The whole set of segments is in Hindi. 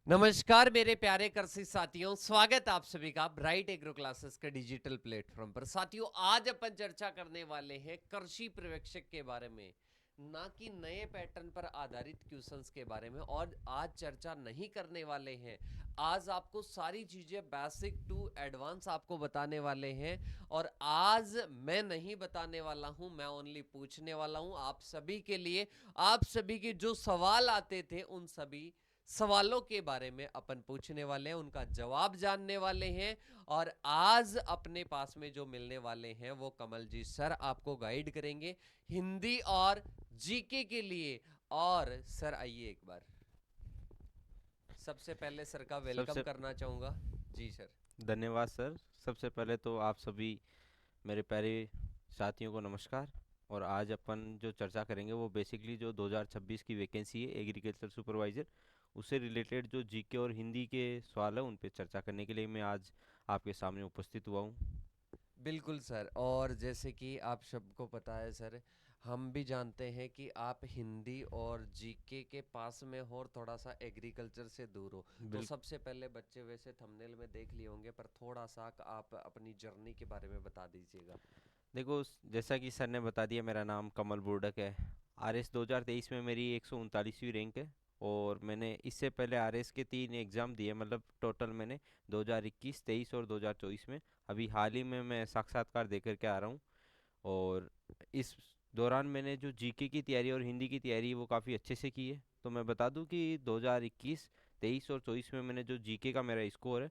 नमस्कार मेरे प्यारे कृषि साथियों, स्वागत आप सभी का ब्राइट एग्रो क्लासेस के डिजिटल प्लेटफॉर्म पर। साथियों, आज अपन चर्चा करने वाले हैं कृषि पर्यवेक्षक के बारे में, ना कि नए पैटर्न पर आधारित क्वेश्चंस के बारे में। और आज चर्चा नहीं करने वाले हैं, आज आपको सारी चीजें बेसिक टू एडवांस आपको बताने वाले हैं। और आज मैं नहीं बताने वाला हूं, मैं ओनली पूछने वाला हूं आप सभी के लिए। आप सभी के जो सवाल आते थे उन सभी सवालों के बारे में अपन पूछने वाले हैं, उनका जवाब जानने वाले हैं। और आज अपने पास में जो मिलने वाले हैं वो कमल जी सर आपको गाइड करेंगे हिंदी और जीके के लिए। और सर आइए एक बार, सबसे पहले सर का वेलकम सबसे करना चाहूंगा। जी सर। धन्यवाद सर। सबसे पहले तो आप सभी मेरे प्यारे साथियों को नमस्कार। और आज अपन जो चर्चा करेंगे वो बेसिकली जो 2026 की वैकेंसी है एग्रीकल्चर सुपरवाइज़र, उससे रिलेटेड जो जीके और हिंदी के सवाल है उन पे चर्चा करने के लिए मैं आज आपके सामने उपस्थित हुआ हूँ। बिल्कुल सर, और जैसे कि आप सबको पता है सर, हम भी जानते हैं कि आप हिंदी और जीके के पास में हो और थोड़ा सा एग्रीकल्चर से दूर हो। तो बिल सबसे पहले बच्चे वैसे थंबनेल में देख लिए होंगे, पर थोड़ा सा आप अपनी जर्नी के बारे में बता दीजिएगा। देखो, जैसा कि सर ने बता दिया, मेरा नाम कमल बुर्डक है। आरएस 2023 में मेरी 139वीं रैंक है। और मैंने इससे पहले आरएस के 3 एग्ज़ाम दिए, मतलब टोटल मैंने 2021, 23 और 2024 में। अभी हाल ही में मैं साक्षात्कार दे करके आ रहा हूँ। और इस दौरान मैंने जो जीके की तैयारी और हिंदी की तैयारी वो काफ़ी अच्छे से की है। तो मैं बता दूं कि 2021, 23 और 24 में मैंने जो जीके का मेरा स्कोर है,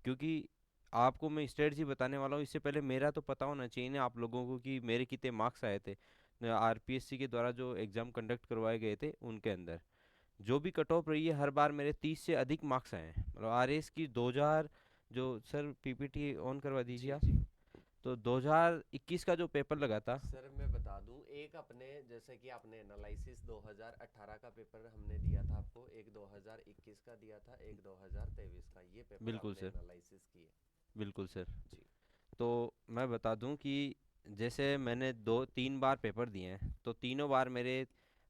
क्योंकि आपको मैं स्ट्रेटजी बताने वाला हूँ, इससे पहले मेरा तो पता होना चाहिए ना आप लोगों को कि मेरे कितने मार्क्स आए थे आरपीएससी के द्वारा जो एग्ज़ाम कंडक्ट करवाए गए थे उनके अंदर। जो भी कट ऑफ रही है हर बार मेरे 30 से अधिक मार्क्स आए हैं। मतलब आरएस की 2000 जो सर पीपीटी ऑन करवा दीजिए जी आप। जी। तो 2021 का जो पेपर लगा था। सर मैं बता दूं, एक अपने जैसे कि आपने एनालिसिस 2018 का पेपर हमने दिया था आपको, एक 2021 का दिया था, एक 2023 का, ये पेपर बिल्कुल आपने सर। एनालिसिस किए। बिल्कुल सर। जी तो मैं बता दूं कि जैसे मैंने 2-3 बार पेपर दिए हैं तो तीनों बार मेरे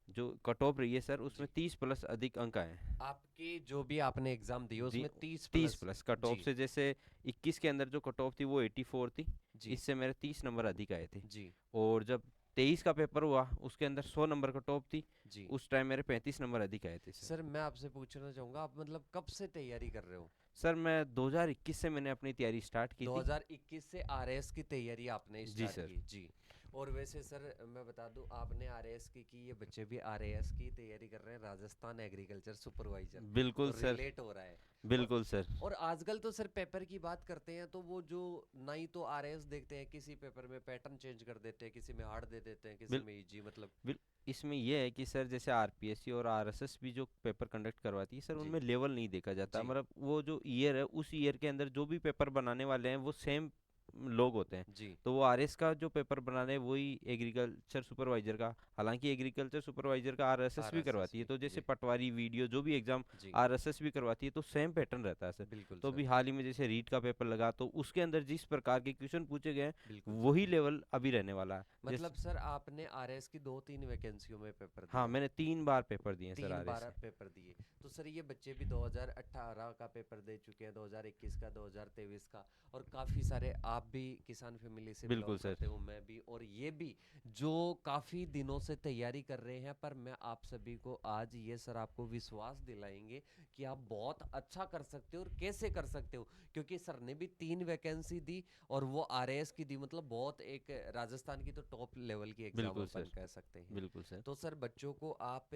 जो कट ऑफ रही है सर उसमें जी। 30 प्लस अधिक अंक आए हैं। आपके जो भी आपने एग्जाम दिए जी। उसमें 30 30 प्लस। प्लस कट ऑफ जी से, जैसे 21 के अंदर जो कट ऑफ थी वो 84 थी। जी इससे मेरे 30 नंबर अधिक आए थे। जी और जब 23 का पेपर हुआ उसके अंदर 100 नंबर कट ऑफ थी। जी। उस टाइम मेरे 35 नंबर अधिक आए थे सर। सर मैं आपसे पूछना चाहूंगा, आप मतलब कब से तैयारी कर रहे हो? सर मैं 2021 से मैंने अपनी तैयारी स्टार्ट की थी। 2021 से आरएएस की तैयारी आपने जी स्टार्ट सर। की? जी। और वैसे सर मैं बता दूं, आपने आरएएस की, ये बच्चे भी आरएएस की तैयारी कर रहे हैं, राजस्थान एग्रीकल्चर सुपरवाइजर। बिल्कुल तो सर। रिलेट हो रहा है। और बिल्कुल सर। और आजकल तो सर पेपर की बात करते हैं तो वो जो, ना ही तो आरएएस देखते हैं, किसी पेपर में पैटर्न चेंज कर देते हैं, किसी में हार्ड दे देते हैं, किसी बिल में इजी, मतलब। बिल इसमें यह है कि सर जैसे आरपीएससी और आरएसएस भी जो पेपर कंडक्ट करवाती है सर जी उनमें लेवल नहीं देखा जाता। जी मतलब वो जो ईयर है उस ईयर के अंदर जो भी पेपर बनाने वाले हैं वो सेम लोग होते हैं। जी। तो वो आरएस का जो पेपर बना रहे हैं वही एग्रीकल्चर सुपरवाइजर का, हालांकि एग्रीकल्चर सुपरवाइजर का आरएसएस भी आरएसएस करवाती है। भी तो जैसे जी पटवारी वीडियो जो भी एग्जाम जी। आरएसएस भी करवाती है तो सेम पैटर्न रहता है सर। बिल्कुल तो सर। अभी हाल ही में जैसे रीट का पेपर लगा तो उसके अंदर जिस प्रकार के क्वेश्चन पूछे गए हैं बिल्कुल सर। वही लेवल अभी रहने वाला है। मतलब जैसे सर आपने आरएएस की 2-3 वैकेंसियों में पेपर हाँ, दिया? मैंने 3 बार पेपर दिए हैं सर तीन आरएस बार के। पेपर दिए? तो सर ये बच्चे भी 2018 का पेपर दे चुके हैं, 2021 का, 2023 का। और काफ़ी सारे, आप भी किसान फैमिली से बिल्कुल बिलोंग सर। करते हो, मैं भी, और ये भी, जो काफ़ी दिनों से तैयारी कर रहे हैं। पर मैं आप सभी को आज ये सर आपको विश्वास दिलाएंगे कि आप बहुत अच्छा कर सकते हो। और कैसे कर सकते हो, क्योंकि सर ने भी 3 वैकेंसी दी और वो आरएएस की दी, मतलब बहुत एक राजस्थान की तो टॉप लेवल की एग्जाम बिल्कुल अपन सर। कह सकते हैं। बिल्कुल सर। तो सर बच्चों को आप,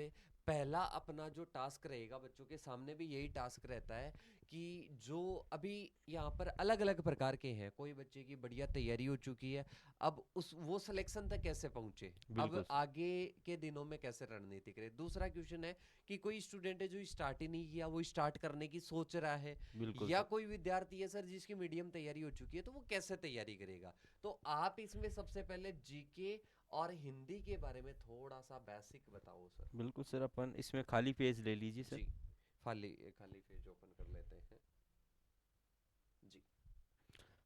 पहला अपना जो टास्क रहेगा, बच्चों के सामने भी यही टास्क रहता है कि जो अभी यहाँ पर अलग अलग प्रकार के हैं, कोई बच्चे की बढ़िया तैयारी हो चुकी है, अब उस वो सिलेक्शन तक कैसे पहुंचे, अब बिल्कुल सर। आगे के दिनों में कैसे रणनीति करे। दूसरा क्वेश्चन है कि कोई स्टूडेंट है जो स्टार्ट ही नहीं किया, वो स्टार्ट करने की सोच रहा है, बिल्कुल या सर। कोई विद्यार्थी है सर जिसकी मीडियम तैयारी हो चुकी है, तो वो कैसे तैयारी करेगा। तो आप इसमें सबसे पहले जीके और हिंदी के बारे में थोड़ा सा बेसिक बताओ सर। बिल्कुल सर, अपन इसमें खाली पेज ले लीजिए सर। जी। खाली खाली पेज ओपन कर लेते हैं। जी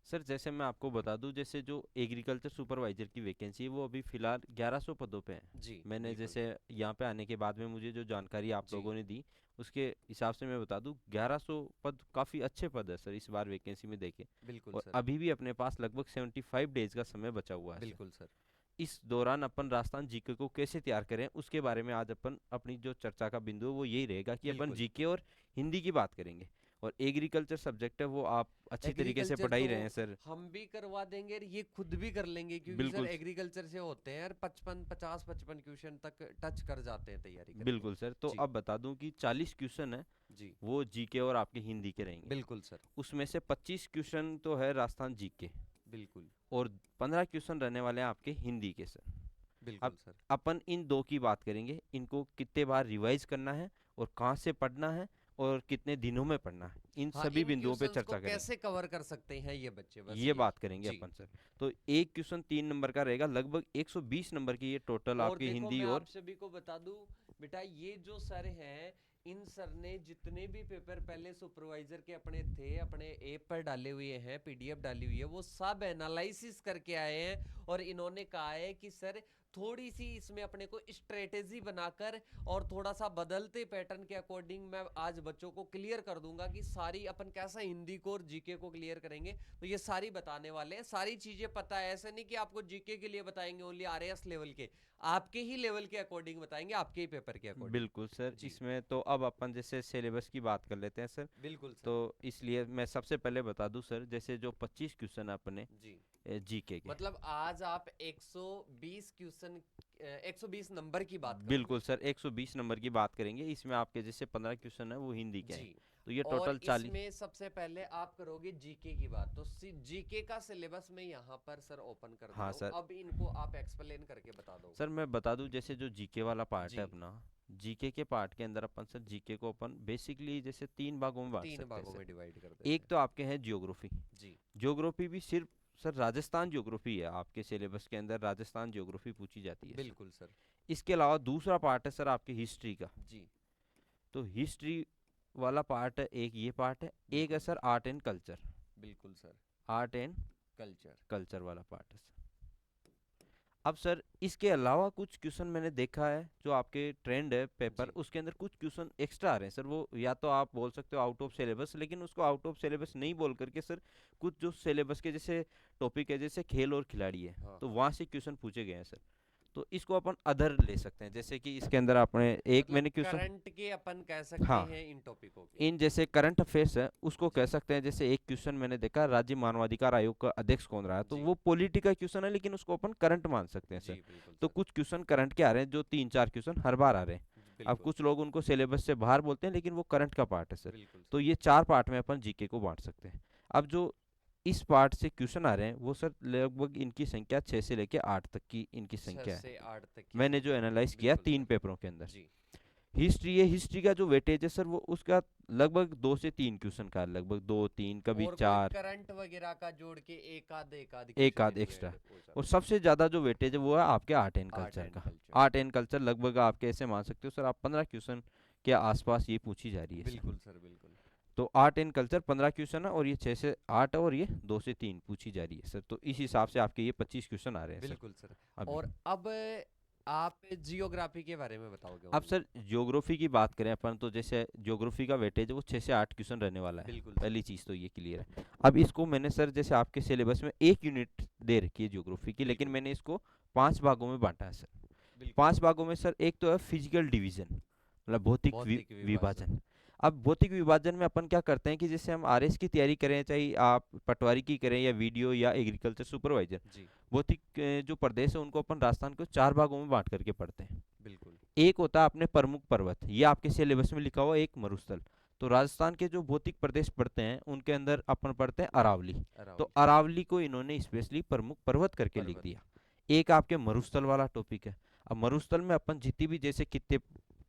सर जैसे मैं आपको बता दूं, जैसे जो एग्रीकल्चर सुपरवाइजर की वैकेंसी है वो अभी फिलहाल 1100 पदों पे है। जी मैंने बिल्कुल। जैसे यहाँ पे आने के बाद में मुझे जो जानकारी आप जी लोगों ने दी उसके हिसाब से मैं बता दूं 1100 पद काफ़ी अच्छे पद है सर इस बार वैकेंसी में देखे। बिल्कुल और सर। अभी भी अपने पास लगभग 75 डेज का समय बचा हुआ है सर। बिल्कुल सर। इस दौरान अपन राजस्थान जीके को कैसे तैयार करें उसके बारे में आज अपन अपनी जो चर्चा का बिंदु है वो यही रहेगा कि अपन बिल्कुल। जीके और हिंदी की बात करेंगे। और एग्रीकल्चर सब्जेक्ट है वो आप अच्छी तरीके से एग्रीकल्चर पढ़ा तो ही रहे हैं सर। हम भी करवा देंगे और ये खुद भी कर लेंगे, क्योंकि सर बिल्कुल एग्रीकल्चर से होते हैं यार 55 क्वेश्चन तक टच कर जाते हैं तैयारी करके। बिल्कुल सर, तो जी। अब बता दूं कि 40 क्वेश्चन है जी वो जीके और आपके हिंदी के रहेंगे। बिल्कुल सर। उसमें से 25 क्वेश्चन तो है राजस्थान जीके बिल्कुल। और 15 क्वेश्चन रहने वाले हैं आपके हिंदी के सर। अब बिल्कुल सर। अपन इन दो की बात करेंगे, इनको कितने बार रिवाइज करना है और कहाँ से पढ़ना है और कितने दिनों में पढ़ना है, इन हाँ, सभी इन बिंदुओं पे क्वेश्चंस को चर्चा करेंगे। कैसे कवर कर सकते हैं ये बच्चे, बस ये यही। बात करेंगे जी। अपन सर। तो एक क्वेश्चन 3 नंबर का रहेगा, लगभग 120 नंबर की ये टोटल और आपकी देखो हिंदी मैं और। आप सभी को बता दूं, बेटा ये जो सर हैं, इन सर ने जितने भी पेपर पहले सुपरवाइजर के अपने थे, अपने ऐप पर डाले हुए हैं, पीडीएफ डाली हुई है, वो सब एनालिसिस करके आए हैं। और इन्होंने कहा है कि सर थोड़ी सी इसमें अपने को स्ट्रेटेजी बनाकर और थोड़ा सा बदलते पैटर्न के अकॉर्डिंग मैं आज बच्चों को क्लियर कर दूंगा कि सारी अपन कैसा हिंदी को और जीके को क्लियर करेंगे। तो ये सारी बताने वाले हैं, सारी चीजें पता है, ऐसे नहीं कि आपको जीके के लिए बताएंगे ओनली आरएएस लेवल के, आपके ही लेवल के अकॉर्डिंग बताएंगे, आपके ही पेपर के अकॉर्डिंग। बिल्कुल सर, जी इसमें तो अब अपन जैसे सिलेबस की बात कर लेते हैं सर। बिल्कुल तो सर। इसलिए मैं सबसे पहले बता दूं सर, जैसे जो 25 क्वेश्चन है अपने जी जीके के। मतलब आज आप 120 क्वेश्चन, 120 नंबर की बात करोगे। बिल्कुल सर, 120 नंबर की बात करेंगे, इसमें आपके जैसे 15 क्वेश्चन है वो हिंदी के हैं। जी। तो ये और टोटल 40। इसमें सबसे पहले आप करोगे जीके की बात, तो जीके का सिलेबस मैं यहाँ पर सर ओपन कर हाँ देता हूँ, सर। अब इनको आप एक्सप्लेन करके बता दो। सर मैं बता दूं, जैसे जो जीके वाला पार्ट है जी। अपना, जीके के पार्ट के अंदर अपन सर जीके को अपन बेसिकली जैसे 3 भागों में बांट तीन सकते हैं भागों सर। में डिवाइड कर देते एक हैं। तो आपके हैं ज्योग्राफी। जी ज्योग्राफी भी सिर्फ सर राजस्थान ज्योग्राफी है, आपके सिलेबस के अंदर राजस्थान ज्योग्राफी पूछी जाती है सर। बिल्कुल सर। इसके अलावा दूसरा पार्ट है सर आपकी हिस्ट्री का। जी तो हिस्ट्री वाला पार्ट है एक, ये पार्ट है। एक है बिल्कुल sir sir. Art and culture. बिल्कुल sir. Art and culture. Culture वाला पार्ट है सर। अब सर इसके अलावा कुछ क्वेश्चन मैंने देखा है जो आपके ट्रेंड है पेपर, जी उसके अंदर कुछ क्वेश्चन एक्स्ट्रा आ रहे हैं सर। वो या तो आप बोल सकते हो आउट ऑफ सिलेबस, लेकिन उसको आउट ऑफ सिलेबस नहीं बोल करके सर कुछ जो सिलेबस के जैसे टॉपिक है, जैसे खेल और खिलाड़ी है, हाँ तो हाँ। वहाँ से क्वेश्चन पूछे गए हैं सर। तो इसको अपन अदर ले सकते हैं, जैसे कि इसके अंदर आपने एक मतलब मैंने क्वेश्चन। करंट के अपन कह सकते हाँ, हैं इन टॉपिकों के। इन जैसे करंट अफेयर्स है उसको कह जी सकते हैं। जैसे एक क्वेश्चन मैंने देखा, राज्य मानवाधिकार आयोग का अध्यक्ष कौन रहा है, तो जी वो पॉलिटी का क्वेश्चन है लेकिन उसको अपन करंट मान सकते हैं जी सर। बिल्कुल तो सर। कुछ क्वेश्चन करंट के आ रहे हैं, जो 3-4 क्वेश्चन हर बार आ रहे हैं। अब बिल्कुल कुछ लोग उनको सिलेबस से बाहर बोलते हैं लेकिन वो करंट का पार्ट है सर। बिल्कुल तो सर। ये 4 पार्ट में अपन जीके को बांट सकते हैं। अब जो इस पार्ट से क्वेश्चन आ रहे हैं वो सर लगभग इनकी संख्या 6 से लेके 8 तक की इनकी 6 संख्या है। से 8 तक की मैंने जो संख्या है। एनालाइज किया बिल्कुल 3 सर। पेपरों के अंदर। जी हिस्ट्री है, हिस्ट्री का जो वेटेज है सर वो उसका लगभग 2 से 3 क्वेश्चन का है, लगभग 2-3 कभी और कोई 4, करंट वगैरह का जोड़ के एक आध एक क्वेश्चन आध इनमें एक्स्ट्रा। ऐड हो और जाता सबसे ज़्यादा जो वेटेज है वो है आपके आर्ट एंड है। आर्ट कल्चर एंड का। कल्चर। आर्ट एंड कल्चर लगभग आपके ऐसे मान सकते हो सर, आप 15 क्वेश्चन के आसपास ये पूछी जा रही है सर। बिल्कुल सर। बिल्कुल तो आर्ट एंड कल्चर 15 क्वेश्चन है और ये 6 से 8 है और ये 2 से 3 पूछी जा रही है सर। तो इस हिसाब से आपके ये 25 क्वेश्चन आ रहे हैं सर बिल्कुल सर। अभी। और अब आप जियोग्राफी के बारे में बताओगे अब ओनली। सर ज्योग्राफी की बात करें अपन, तो जैसे ज्योग्राफी का वेटेज है वो 6 से 8 क्वेश्चन रहने वाला है। बिल्कुल सर। पहली चीज़ तो ये क्लियर है। अब इसको मैंने सर जैसे आपके सिलेबस में 1 यूनिट दे रखी है ज्योग्राफी की, लेकिन बिल्कुल मैंने इसको 5 भागों में बांटा है सर। बिल्कुल। 5 भागों में सर एक तो है फिजिकल डिवीजन, मतलब भौतिक भौतिक विभाजन। विभाजन। अब भौतिक विभाजन में अपन क्या करते हैं कि जैसे हम आरएस की तैयारी करें, चाहे आप पटवारी की करें या वीडियो या एग्रीकल्चर सुपरवाइजर, जी भौतिक जो प्रदेश है उनको अपन राजस्थान को 4 भागों में बांट करके पढ़ते हैं। बिल्कुल। एक होता है अपने प्रमुख पर्वत, ये आपके सिलेबस में लिखा हुआ है, एक मरुस्थल। तो राजस्थान के जो भौतिक प्रदेश पढ़ते हैं उनके अंदर अपन पढ़ते हैं अरावली। तो अरावली। अरावली को इन्होंने स्पेशली प्रमुख पर्वत करके लिख पर्वत। दिया। एक आपके मरुस्थल वाला टॉपिक है। अब मरुस्थल में अपन जितनी भी जैसे कितने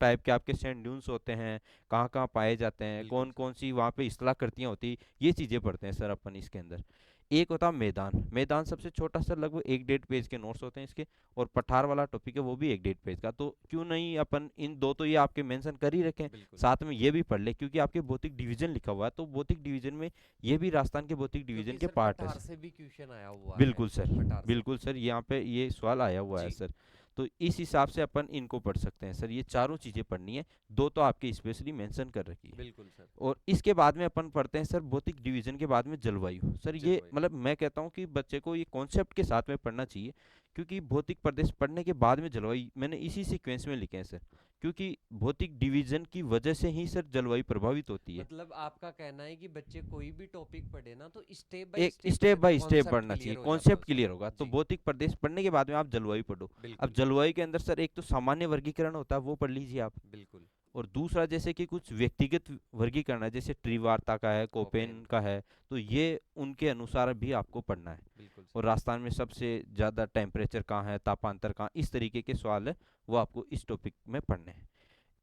टाइप के आपके सैंड ड्यून्स होते हैं, कहाँ कहाँ पाए जाते हैं, बिल्कुल कौन सर। कौन सी वहाँ पे स्थलाकृतियाँ होती, ये चीज़ें पढ़ते हैं सर अपन इसके अंदर। एक होता मैदान। मैदान सबसे छोटा सर, लगभग 1-1.5 पेज के नोट्स होते हैं इसके। और पठार वाला टॉपिक है वो भी 1-1.5 पेज का। तो क्यों नहीं अपन इन दो तो ये आपके मेंशन कर ही रखें, बिल्कुल, साथ में ये भी पढ़ ले, क्योंकि आपके भौतिक डिवीजन लिखा हुआ है, तो भौतिक डिवीजन में ये भी राजस्थान के भौतिक डिवीजन क्योंकि के सर पार्ट है पठार सर। से भी क्वेश्चन आया हुआ है, बिल्कुल सर, पठार से। बिल्कुल सर, यहाँ पे ये सवाल आया हुआ है जी, सर। तो इस हिसाब से अपन इनको पढ़ सकते हैं सर। ये चारों चीजें पढ़नी है, दो तो आपके स्पेशली मेंशन कर रखी है। बिल्कुल सर। और इसके बाद में अपन पढ़ते हैं सर भौतिक डिवीजन के बाद में जलवायु। सर ये जलवायु। मतलब मैं कहता हूँ कि बच्चे को ये कॉन्सेप्ट के साथ में पढ़ना चाहिए, क्योंकि भौतिक प्रदेश पढ़ने के बाद में जलवायु मैंने इसी सीक्वेंस में लिखे हैं सर, क्योंकि भौतिक डिवीजन की वजह से ही सर जलवायु प्रभावित होती है। मतलब आपका कहना है कि बच्चे कोई भी टॉपिक पढ़े ना तो स्टेप बाय एक step step by step concept पढ़ना चाहिए, क्लियर हो जाता है कॉन्सेप्ट उसका। क्लियर होगा तो जी, भौतिक प्रदेश पढ़ने के बाद में आप जलवायु पढ़ो। अब बिल्कुल, जलवायु के अंदर सर एक तो सामान्य वर्गीकरण होता है, वो पढ़ लीजिए आप। बिल्कुल। और दूसरा जैसे कि कुछ व्यक्तिगत वर्गीकरण है, जैसे त्रिवार्ता का है, कोपेन कोपेन का का। है, तो ये उनके अनुसार भी आपको पढ़ना है। बिल्कुल और सर। राजस्थान में सबसे ज़्यादा टेम्परेचर कहाँ है, तापांतर कहाँ, इस तरीके के सवाल है, वो आपको इस टॉपिक में पढ़ने हैं।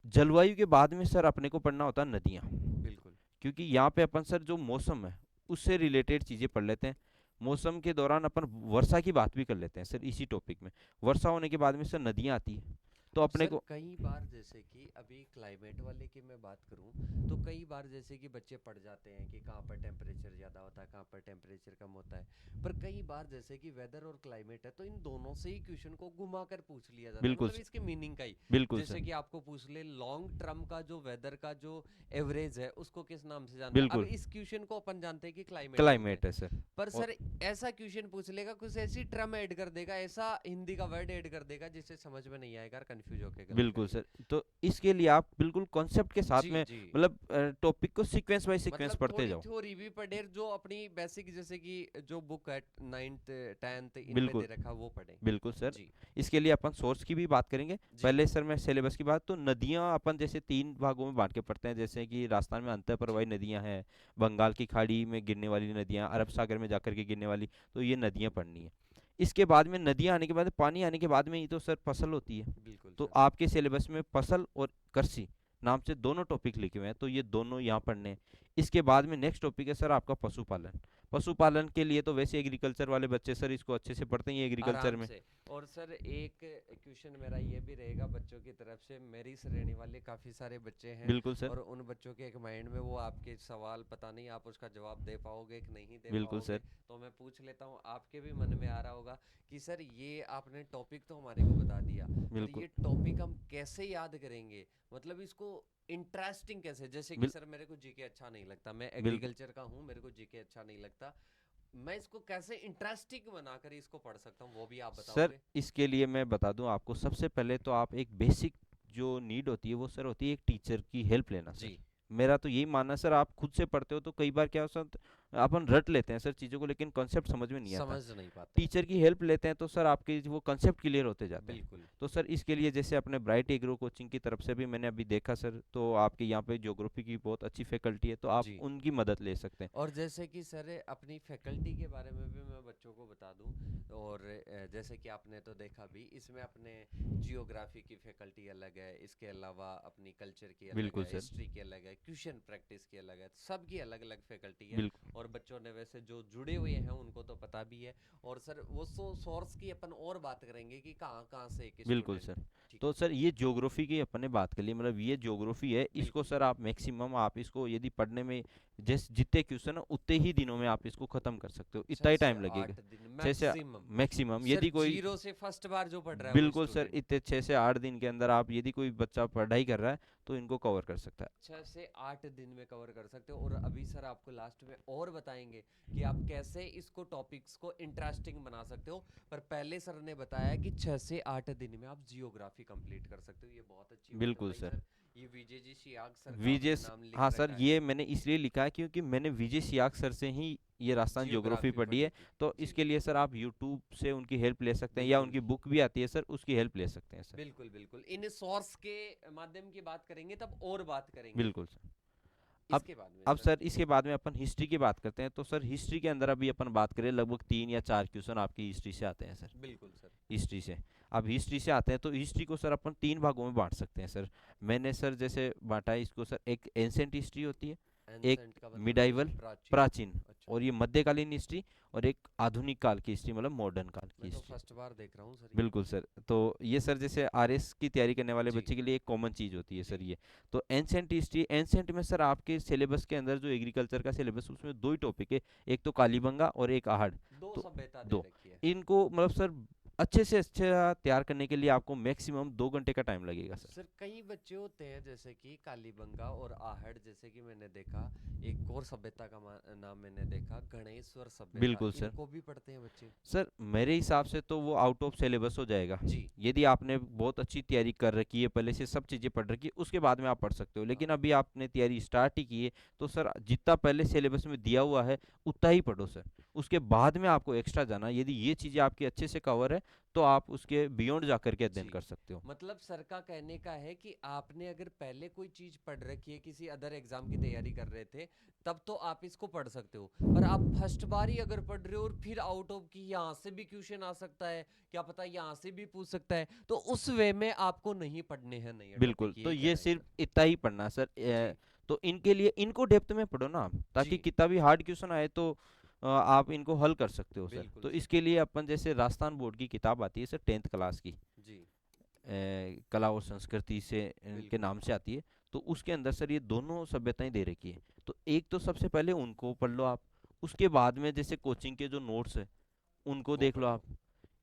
जलवायु के बाद में सर अपने को पढ़ना होता है नदियाँ, बिल्कुल, क्योंकि यहाँ पे अपन सर जो मौसम है उससे रिलेटेड चीज़ें पढ़ लेते हैं। मौसम के दौरान अपन वर्षा की बात भी कर लेते हैं सर इसी टॉपिक में। वर्षा होने के बाद में सर नदियाँ आती है, तो अपने सर को कई बार जैसे कि अभी क्लाइमेट वाले की मैं बात करूं तो कई बार जैसे कि बच्चे पढ़ जाते हैं कि कहाँ पर टेम्परेचर ज़्यादा होता है, कहाँ पर टेम्परेचर कम होता है। पर कई बार जैसे कि वेदर और क्लाइमेट है तो इन दोनों से ही क्वेश्चन को घुमा कर पूछ लिया जाता है, बिल्कुल मतलब इसके मीनिंग का ही। बिल्कुल जैसे सर, कि आपको पूछ ले लॉन्ग टर्म का जो वेदर का जो एवरेज है उसको किस नाम से जानते हैं। अब बिल्कुल इस क्वेश्चन को अपन जानते हैं कि क्लाइमेट बोलते हैं। क्लाइमेट है सर। पर और सर ऐसा क्वेश्चन पूछ लेगा, कुछ ऐसी टर्म ऐड कर देगा, ऐसा हिंदी का वर्ड ऐड कर देगा जिससे समझ में नहीं आएगा, कंफ्यूज होके गलत बिल्कुल करेंगे। सर, तो इसके लिए आप बिल्कुल कॉन्सेप्ट के साथ जी, में जी। मतलब टॉपिक को सीक्वेंस बाय सीक्वेंस मतलब पढ़ते थोड़ी जाओ। थ्योरी भी पढ़े, जो अपनी बेसिक जैसे कि जो बुक है 9th 10th इनमें बिल्कुल दे रखा वो पढ़े। बिल्कुल सर, जी, इसके लिए अपन सोर्स की भी बात करेंगे। जी, पहले सर मैं सिलेबस की बात, तो नदियां अपन जैसे 3 भागों में बांट के पढ़ते हैं, जैसे कि राजस्थान में अंतः जी, प्रवाही नदियां हैं, बंगाल की खाड़ी में गिरने वाली नदियां, अरब सागर में जाकर के गिरने वाली, तो ये नदियां पढ़नी है। इसके बाद में नदियां आने के बाद पानी आने के बाद में ही तो सर फसल होती है। बिल्कुल तो सर। आपके सिलेबस में फसल और कृषि नाम से दोनों टॉपिक लिखे हुए हैं, तो ये दोनों यहाँ पढ़ने हैं। इसके बाद में नेक्स्ट टॉपिक है सर आपका पशुपालन। पशुपालन के लिए तो वैसे एग्रीकल्चर वाले बच्चे सर इसको अच्छे से पढ़ते हैं एग्रीकल्चर आराम में। से। और सर एक क्वेश्चन मेरा ये भी रहेगा बच्चों की तरफ से, मेरी श्रेणी वाले काफी सारे बच्चे हैं बिल्कुल सर, और उन बच्चों के एक माइंड में वो आपके सवाल पता नहीं आप उसका जवाब दे पाओगे कि नहीं दे बिल्कुल पाओगे। सर, तो मैं पूछ लेता हूँ, आपके भी मन में आ रहा होगा कि सर ये आपने टॉपिक तो हमारे को बता दिया, पर बिल्कुल ये टॉपिक हम कैसे याद करेंगे, मतलब इसको इंटरेस्टिंग कैसे। जैसे कि बिल, सर मेरे को जीके अच्छा नहीं लगता, मैं बिल्कुल एग्रीकल्चर का हूँ, मेरे को जीके अच्छा नहीं लगता, मैं इसको कैसे इंटरेस्टिंग बनाकर इसको पढ़ सकता हूँ, वो भी आप सर बताओगे। इसके लिए मैं बता दूं आपको, सबसे पहले तो आप एक बेसिक जो नीड होती है वो सर होती है एक टीचर की हेल्प लेना सर। जी, मेरा तो यही मानना है सर, आप खुद से पढ़ते हो तो कई बार क्या होता है, अपन रट लेते हैं सर चीज़ों को, लेकिन कॉन्सेप्ट समझ में नहीं आता। समझ नहीं पाते हैं। टीचर की हेल्प लेते हैं तो सर आपके वो कंसेप्ट क्लियर होते जाते हैं। बिल्कुल, तो सर इसके लिए जैसे अपने ब्राइट एग्रो कोचिंग की तरफ से भी मैंने अभी देखा सर, तो आपके यहाँ पे ज्योग्राफी की बहुत अच्छी फैकल्टी है, तो आप जी। उनकी मदद ले सकते हैं। और जैसे कि सर अपनी फैकल्टी के बारे में भी मैं बच्चों को बता दूं, और जैसे कि आपने तो देखा भी, इसमें अपने जियोग्राफी की फैकल्टी अलग है, इसके अलावा अपनी कल्चर की अलग बिल्कुल है, सर, हिस्ट्री की अलग है, क्वेश्चन प्रैक्टिस की अलग है, सबकी अलग अलग फैकल्टी है। बिल्कुल और बच्चों ने वैसे जो जुड़े हुए हैं उनको तो पता भी है। और सर वो सोर्स की अपन और बात करेंगे कि कहाँ कहाँ से एक बिल्कुल स्टूडेंट। सर। ठीक तो है सर ये ज्योग्राफी की अपने बात कर लिए, मतलब ये ज्योग्राफी है, इसको बिल्कुल। सर आप मैक्सिमम आप इसको यदि पढ़ने में जैसे जितने क्वेश्चन है उतने ही दिनों में आप इसको खत्म कर सकते हो, इतना छह ही से टाइम लगेगा। आठ दिन 6 से मैक्सिमम। मैक्सिमम सर यदि कोई, जीरो से फर्स्ट बार जो पढ़ रहा है वो बिल्कुल सर, स्टूडेंट। इतने 6 से 8 दिन के अंदर आप यदि कोई बच्चा पढ़ाई कर रहा है तो इनको कवर कर सकता है। 6 से 8 दिन में कवर कर सकते हो। और अभी सर आपको लास्ट में और बताएंगे कि आप कैसे इसको टॉपिक्स को इंटरेस्टिंग बना सकते हो। पर पहले सर ने बताया कि 6 से 8 दिन में आप जियोग्राफी कंप्लीट कर सकते हो, ये बहुत अच्छी बात बिल्कुल बताई सर, सर। ये विजय जी सियाग सर का विजय आपने नाम हाँ लिख सर, रखा है। ये मैंने इसलिए लिखा है क्योंकि मैंने विजय सियाग सर से ही ये राजस्थान ज्योग्राफी जियोग्राफी पढ़ी पढ़ी है। थी। तो जी, इसके लिए सर आप यूट्यूब से उनकी हेल्प ले सकते हैं, या बिल्कुल, उनकी बुक भी आती है सर, उसकी हेल्प ले सकते हैं सर। बिल्कुल, बिल्कुल इन सोर्स के माध्यम की बात करेंगे तब और बात करेंगे। बिल्कुल सर। अब इसके बाद में अब सर। सर इसके बाद में अपन हिस्ट्री की बात करते हैं, तो सर हिस्ट्री के अंदर अभी अपन बात करें लगभग 3 या 4 क्वेश्चन आपकी हिस्ट्री से आते हैं सर। बिल्कुल सर। हिस्ट्री से, अब हिस्ट्री से आते हैं तो हिस्ट्री को सर अपन 3 भागों में बांट सकते हैं सर। मैंने सर जैसे बांटा है इसको सर, एक एंसेंट हिस्ट्री होती है, एक एंसेंट का मतलब मिडाइवल प्राचीन। प्राचीन, अच्छा, और ये मध्यकालीन हिस्ट्री, और एक आधुनिक काल की हिस्ट्री मतलब मॉडर्न काल की मैं तो हिस्ट्री। फर्स्ट बार देख रहा हूँ सर ये। बिल्कुल सर। तो ये सर जैसे आरएस की तैयारी करने वाले जी बच्चे के लिए एक कॉमन चीज होती है जी। सर ये। तो एंसेंट हिस्ट्री, एंसेंट में सर आपके सिलेबस के अंदर जो एग्रीकल्चर का सिलेबस उसमें दो ही टॉपिक है, एक तो कालीबंगा और एक आहड़। दो तो सभ्यता दे दो, रखी है। इनको मतलब सर अच्छे से अच्छा तैयार करने के लिए आपको मैक्सिमम 2 घंटे का टाइम लगेगा सर। सर कई बच्चे होते हैं जैसे कि कालीबंगा और आहड़, जैसे कि मैंने देखा एक और सभ्यता का नाम मैंने देखा गणेश्वर सभ्यता, बिल्कुल सर। इनको भी पढ़ते हैं बच्चे? सर मेरे हिसाब से तो वो आउट ऑफ सिलेबस हो जाएगा। जी। यदि आपने बहुत अच्छी तैयारी कर रखी है, पहले से सब चीज़ें पढ़ रखी है, उसके बाद में आप पढ़ सकते हो। लेकिन हाँ अभी आपने तैयारी स्टार्ट ही की है, तो सर जितना पहले सिलेबस में दिया हुआ है उतना ही पढ़ो सर। उसके बाद में आपको एक्स्ट्रा जाना, यदि ये चीज़ें आपकी अच्छे से कवर है तो आप उसके बियॉन्ड जा करके अध्ययन जी। कर सकते हो। मतलब सर का कहने का है कि आपने अगर पहले कोई चीज पढ़ रखी है, किसी अदर एग्जाम की तैयारी कर रहे थे, तब तो आप इसको पढ़ सकते हो। पर आप फर्स्ट बार ही अगर पढ़ रहे हो और फिर आउट ऑफ की यहाँ से भी क्वेश्चन आ सकता है, क्या पता यहाँ से भी पूछ सकता है, तो उस वे में आपको नहीं पढ़ने हैं नए बिल्कुल, टॉपिक, तो यही ये कहना है सिर्फ सर? इतना ही पढ़ना है सर। जी तो इनके लिए इनको डेप्थ में पढ़ो ना आप, ताकि जी। कितना भी हार्ड क्वेश्चन आए तो आप इनको हल कर सकते हो सर। बिल्कुल तो सर। इसके लिए अपन जैसे राजस्थान बोर्ड की किताब आती है सर 10th क्लास की, जी कला और संस्कृति से इनके बिल्कुल। नाम से आती है। तो उसके अंदर सर ये दोनों सभ्यताएं दे रखी है। तो एक तो सबसे पहले उनको पढ़ लो आप, उसके बाद में जैसे कोचिंग के जो नोट्स है उनको वो देख लो पढ़ आप। लो।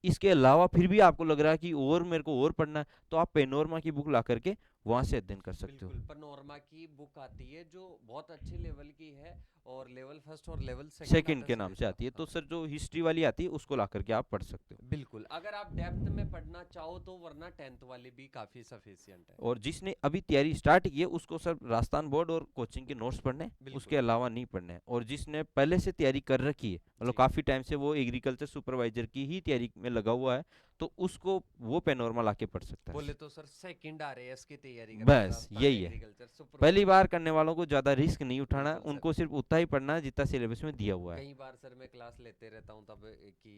इसके अलावा फिर भी आपको लग रहा है कि और मेरे को और पढ़ना है, तो आप पेनोरमा की बुक ला करके वहां से अध्ययन कर सकते हो। बिल्कुल, पनोरमा की बुक आती है जो बहुत अच्छे लेवल की है, और लेवल फर्स्ट और लेवल सेकंड सेकंड आता है के सर नाम से इसका। आती है, तो हाँ सर जो हिस्ट्री वाली आती है उसको ला करके आप पढ़ सकते हो। बिल्कुल, अगर आप डेप्थ में पढ़ना चाहो तो, वरना टेंथ वाली भी काफी सफिशियंट है। और जिसने अभी तैयारी स्टार्ट की है उसको सर राजस्थान बोर्ड और कोचिंग के नोट्स पढ़ने हैं, उसके बिल्कुल। अलावा नहीं पढ़ने हैं। और जिसने पहले से तैयारी कर रखी है, मतलब जी काफी टाइम से वो एग्रीकल्चर सुपरवाइजर की ही तैयारी में लगा हुआ है, तो उसको वो पेनोरमा ला के पढ़ सकता बोले है। तो सर सेकंड आरएएस की तैयारी करना है, बस राजस्थान यही है। एग्रीकल्चर पहली सुपरवाइजर। बार करने वालों को ज्यादा रिस्क नहीं उठाना, बिल्कुल सर। उनको सिर्फ उतना ही पढ़ना है जितना सिलेबस में दिया हुआ है। कई बार सर मैं क्लास लेते रहता हूँ तब कि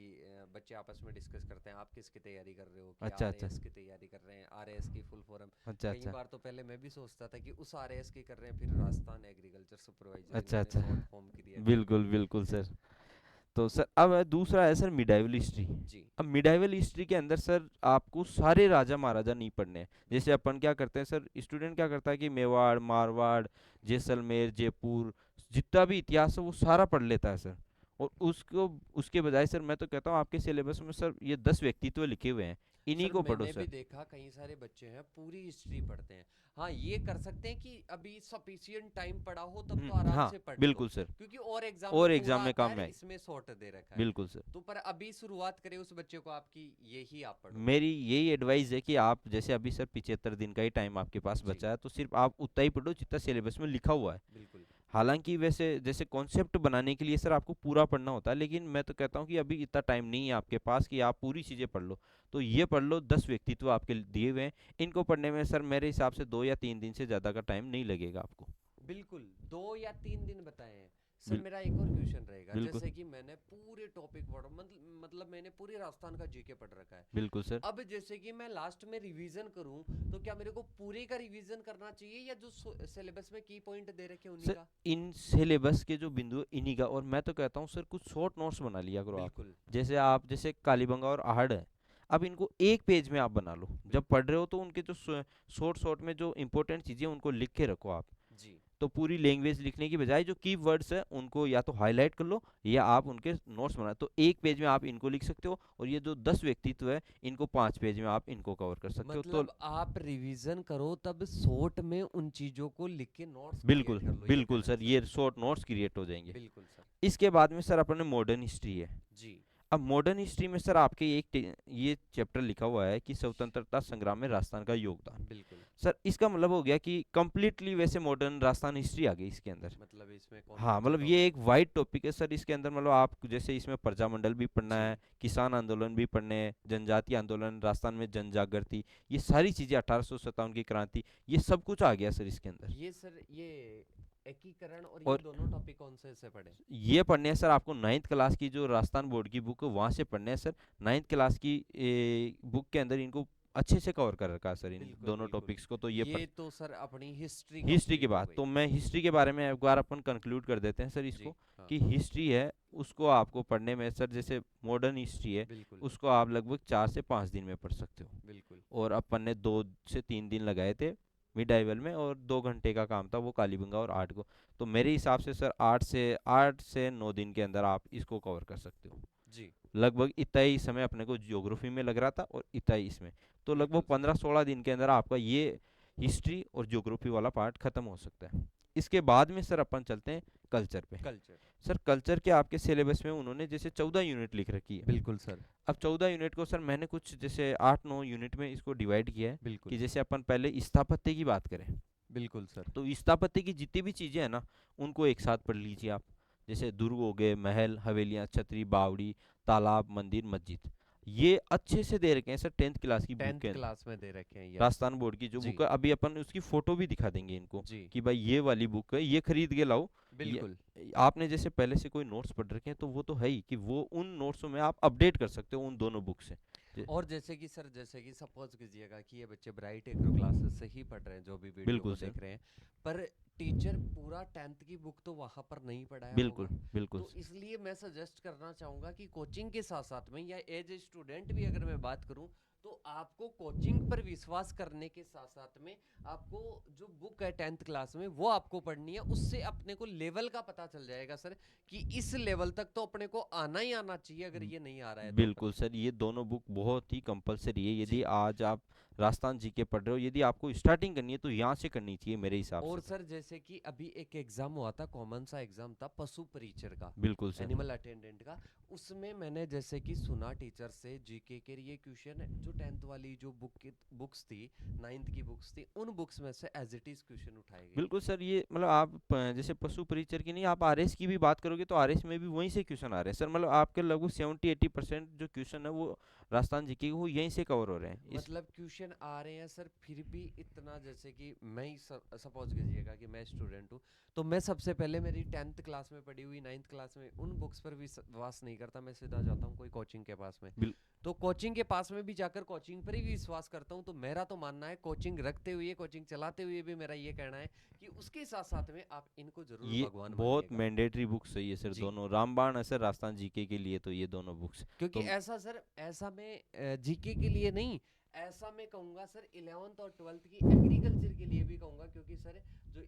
बच्चे आपस में डिस्कस करते हैं आप किसकी तैयारी कर रहे हो, कि अच्छा अच्छा। आरएएस की तैयारी कर रहे हैं, आरएएस की फुल फॉर्म। अच्छा कई अच्छा। बार तो पहले मैं भी सोचता था कि उस आरएएस की कर रहे हैं, फिर राजस्थान एग्रीकल्चर सुपरवाइजर अच्छा इन्होंने अच्छा। शॉर्ट फॉर्म की दिया कर दी। बिल्कुल बिल्कुल सर। तो सर अब दूसरा है सर मिडाइवल हिस्ट्री। जी अब मिडाइवल हिस्ट्री के अंदर सर आपको सारे राजा महाराजा नहीं पढ़ने हैं। जैसे बिल्कुल। अपन क्या करते हैं सर, स्टूडेंट क्या करता है कि मेवाड़ मारवाड़ जैसलमेर जयपुर जितना भी इतिहास है वो सारा पढ़ लेता है सर। और उसको उसके बजाय सर मैं तो कहता हूँ आपके सिलेबस में सर ये 10 व्यक्तित्व लिखे हुए हैं, इन्हीं सर को पढ़ो मैंने भी सर। देखा कई सारे बच्चे हैं पूरी हिस्ट्री पढ़ते हैं। हाँ ये कर सकते हैं कि अभी सफिशियंट टाइम पड़ा हो तब तो आराम हाँ से पढ़ लो, बिल्कुल सर। क्योंकि और एग्जाम में और एग्जाम पूरा में आता काम है, में आए। इसमें शॉर्ट दे रखा है। बिल्कुल सर। तो पर अभी शुरुआत करें उस बच्चे को आपकी, यही आप पढ़ो। मेरी यही एडवाइस है कि आप जैसे अभी सर 75 दिन का ही टाइम आपके पास जी बचा है, तो सिर्फ आप उतना ही पढ़ो जितना सिलेबस में लिखा हुआ है। बिल्कुल। हालांकि वैसे जैसे कॉन्सेप्ट बनाने के लिए सर आपको पूरा पढ़ना होता है, लेकिन मैं तो कहता हूँ कि अभी इतना टाइम नहीं है आपके पास कि आप पूरी चीज़ें पढ़ लो। तो ये पढ़ लो, 10 व्यक्तित्व आपके दिए हुए हैं, इनको पढ़ने में सर मेरे हिसाब से 2 या 3 दिन से ज़्यादा का टाइम नहीं लगेगा आपको। बिल्कुल 2 या 3 दिन बताए हैं। सर बिल, मेरा एक और क्वेश्चन रहेगा, बिल्कुल जैसे कि मैंने पूरे टॉपिक पढ़ा, मतलब मैंने पूरे राजस्थान का जीके पढ़ रखा है। बिल्कुल सर। अब जैसे कि मैं लास्ट में रिवीजन करूं, तो क्या मेरे को पूरे का रिवीजन करना चाहिए, या जो सिलेबस में की पॉइंट दे रखे हैं उन्हीं सर का? इन सिलेबस के जो बिंदु है, इन्हीं का, और मैं तो कहता हूँ सर कुछ शॉर्ट नोट्स बना लिया करो आप। बिल्कुल जैसे आप जैसे कालीबंगा और आहड़ है, अब इनको एक पेज में आप बना लो, जब बिल्कुल। पढ़ रहे हो तो उनके जो शॉर्ट शॉर्ट में जो इंपॉर्टेंट चीज़ें हैं, उनको लिख के रखो आप। जी तो पूरी लैंग्वेज लिखने की बजाय जो की वर्ड्स है उनको या तो हाईलाइट कर लो या आप उनके नोट्स बना, तो एक पेज में आप इनको लिख सकते हो, और ये जो 10 व्यक्तित्व है इनको 5 पेज में आप इनको कवर कर सकते हो। तो मतलब आप रिवीजन करो तब शॉर्ट में उन चीजों को लिख के नोट्स बिल्कुल क्रिएट कर लो, ये बिल्कुल कहना है सर, सर? ये शॉर्ट नोट्स क्रिएट हो जाएंगे। बिल्कुल सर। इसके बाद में सर अपने मॉडर्न हिस्ट्री है। जी अब मॉडर्न हिस्ट्री में सर आपके ये चैप्टर लिखा हुआ है कि स्वतंत्रता संग्राम में राजस्थान का योगदान। बिल्कुल। सर इसका मतलब हो गया कि कंप्लीटली वैसे मॉडर्न राजस्थान हिस्ट्री आ गई इसके अंदर। मतलब इसमें कौन हाँ कौन सा मतलब ये टॉपिक? एक वाइड टॉपिक है सर इसके अंदर, मतलब आप जैसे इसमें प्रजामंडल भी पढ़ना जी है, किसान आंदोलन भी पढ़ने हैं, जनजातीय आंदोलन, राजस्थान में जन जागृति, ये सारी चीजें 1857 की क्रांति, ये सब कुछ आ गया सर इसके अंदर। ये सर ये एकीकरण और ये और दोनों टॉपिक कौन से पढ़े? ये पढ़ने हैं सर आपको 9th क्लास की जो राजस्थान बोर्ड की बुक है वहाँ से पढ़ने हैं सर। 9th क्लास की बुक के अंदर इनको अच्छे से कवर कर रखा है सर इन बिल्कुल दोनों बिल्कुल। टॉपिक्स को। तो ये ये तो सर अपनी हिस्ट्री हिस्ट्री की कंप्लीट हो बात, गई। तो मैं हिस्ट्री के बारे में एक बार अपन कंक्लूड कर देते हैं सर जी इसको, हाँ। कि हिस्ट्री है उसको आपको पढ़ने में सर, जैसे मॉडर्न हिस्ट्री है बिल्कुल उसको आप लगभग 4 से 5 दिन में पढ़ सकते हो, बिल्कुल। और अपन ने 2 से 3 दिन लगाए थे मिडाइवल में, और 2 घंटे का काम था वो कालीबंगा और आर्ट को। तो मेरे हिसाब से सर 8 से 9 दिन के अंदर आप इसको कवर कर सकते हो। जी लगभग इतना ही समय अपने को ज्योग्राफी में लग रहा था और इतना ही इसमें, तो लगभग बिल्कुल सर। 15-16 दिन के अंदर आपका ये हिस्ट्री और ज्योग्राफी वाला पार्ट खत्म हो सकता है। इसके बाद में सर अपन चलते हैं कल्चर पे। कल्चर। सर कल्चर के आपके सिलेबस में उन्होंने जैसे 14 यूनिट लिख रखी है। बिल्कुल सर। अब 14 यूनिट को सर मैंने कुछ जैसे 8-9 यूनिट में इसको डिवाइड किया है, बिल्कुल कि जैसे अपन पहले स्थापत्य की बात करें, बिल्कुल सर। तो स्थापत्य की जितनी भी चीजें हैं ना उनको एक साथ पढ़ लीजिए आप। जैसे दुर्ग हो गए, महल, हवेलियां, छतरी, बावड़ी, तालाब, मंदिर, मस्जिद, ये अच्छे से दे रखे हैं सर 10th क्लास की बुक 10th के अंदर। क्लास में दे रखे हैं, यस। राजस्थान बोर्ड की जो जी बुक है, अभी अपन उसकी फोटो भी दिखा देंगे इनको, जी कि भाई ये वाली बुक है, ये खरीद के लाओ। ये बिल्कुल। आपने जैसे पहले से कोई नोट्स पढ़ रखे हैं तो वो तो है ही, कि वो उन नोट्सों में आप अपडेट कर सकते हो उन दोनों बुक से। और जैसे कि सर, जैसे कि सपोज कीजिएगा कि ये बच्चे ब्राइट एग्रो क्लासेस से ही पढ़ रहे हैं, जो भी वीडियो बिल्कुल को सर, देख रहे हैं, पर टीचर पूरा 10th की बुक तो वहां पर नहीं पढ़ाया बिल्कुल होगा। बिल्कुल तो इसलिए मैं सजेस्ट करना चाहूंगा कि कोचिंग के साथ साथ में, या एज ए स्टूडेंट भी अगर मैं बात करूं, तो आपको कोचिंग पर विश्वास करने के साथ साथ में आपको जो बुक है 10th क्लास में वो आपको पढ़नी है। उससे अपने को लेवल का पता चल जाएगा सर, कि इस लेवल तक तो अपने को आना ही आना चाहिए, अगर ये नहीं आ रहा है तो बिल्कुल सर, ये दोनों बुक बहुत ही कंपलसरी है। यदि जी। आज आप राजस्थान जीके पढ़ रहे हो, यदि आपको स्टार्टिंग करनी है तो यहाँ से करनी चाहिए मेरे हिसाब से और तो। सर जैसे कि अभी एक एग्जाम हुआ था, कॉमन सा एग्जाम था पशु परीक्षर का, बिल्कुल सर, एनिमल अटेंडेंट का। उसमें मैंने जैसे कि सुना टीचर से, जीके के लिए क्वेश्चन जो 10th वाली जो बुक्स थी, 9th की बुक्स थी, उन बुक्स में से एज इट इज क्वेश्चन उठाए गए। बिल्कुल सर, ये मतलब आप जैसे पशु परिचर की नहीं, आप आरएस की भी बात करोगे तो आरएस में भी वहीं से क्वेश्चन आ रहे हैं सर। मतलब आपके लगभग 70-80% जो क्वेश्चन है वो राजस्थान जीके के वो यहीं से कवर हो रहे हैं इस। मतलब क्वेश्चन आ रहे हैं सर, फिर भी इतना, जैसे कि मैं ही सपोज कीजिएगा कि मैं स्टूडेंट हूँ, तो मैं सबसे पहले मेरी 10th क्लास में पढ़ी हुई, 9th क्लास में उन बुक्स पर विश्वास नहीं करता, मैं सीधा जाता हूँ कोई कोचिंग के पास में। बिल, तो कोचिंग के पास में भी जाकर कोचिंग पर ही विश्वास करता हूँ। तो मेरा तो मानना है, कोचिंग रखते हुए, कोचिंग चलाते हुए भी मेरा ये कहना है कि उसके साथ साथ में आप इनको जरूर ये भगवान बहुत मानिएगा। मैंडेटरी बुक्स है ये सर, जी। दोनों रामबाण है सर राजस्थान जीके के लिए, तो ये दोनों बुक्स। क्योंकि तो ऐसा सर, ऐसा मैं जीके के लिए नहीं, ऐसा मैं कहूँगा सर 11th और 12th की एग्रीकल्चर के लिए भी कहूँगा, क्योंकि सर जो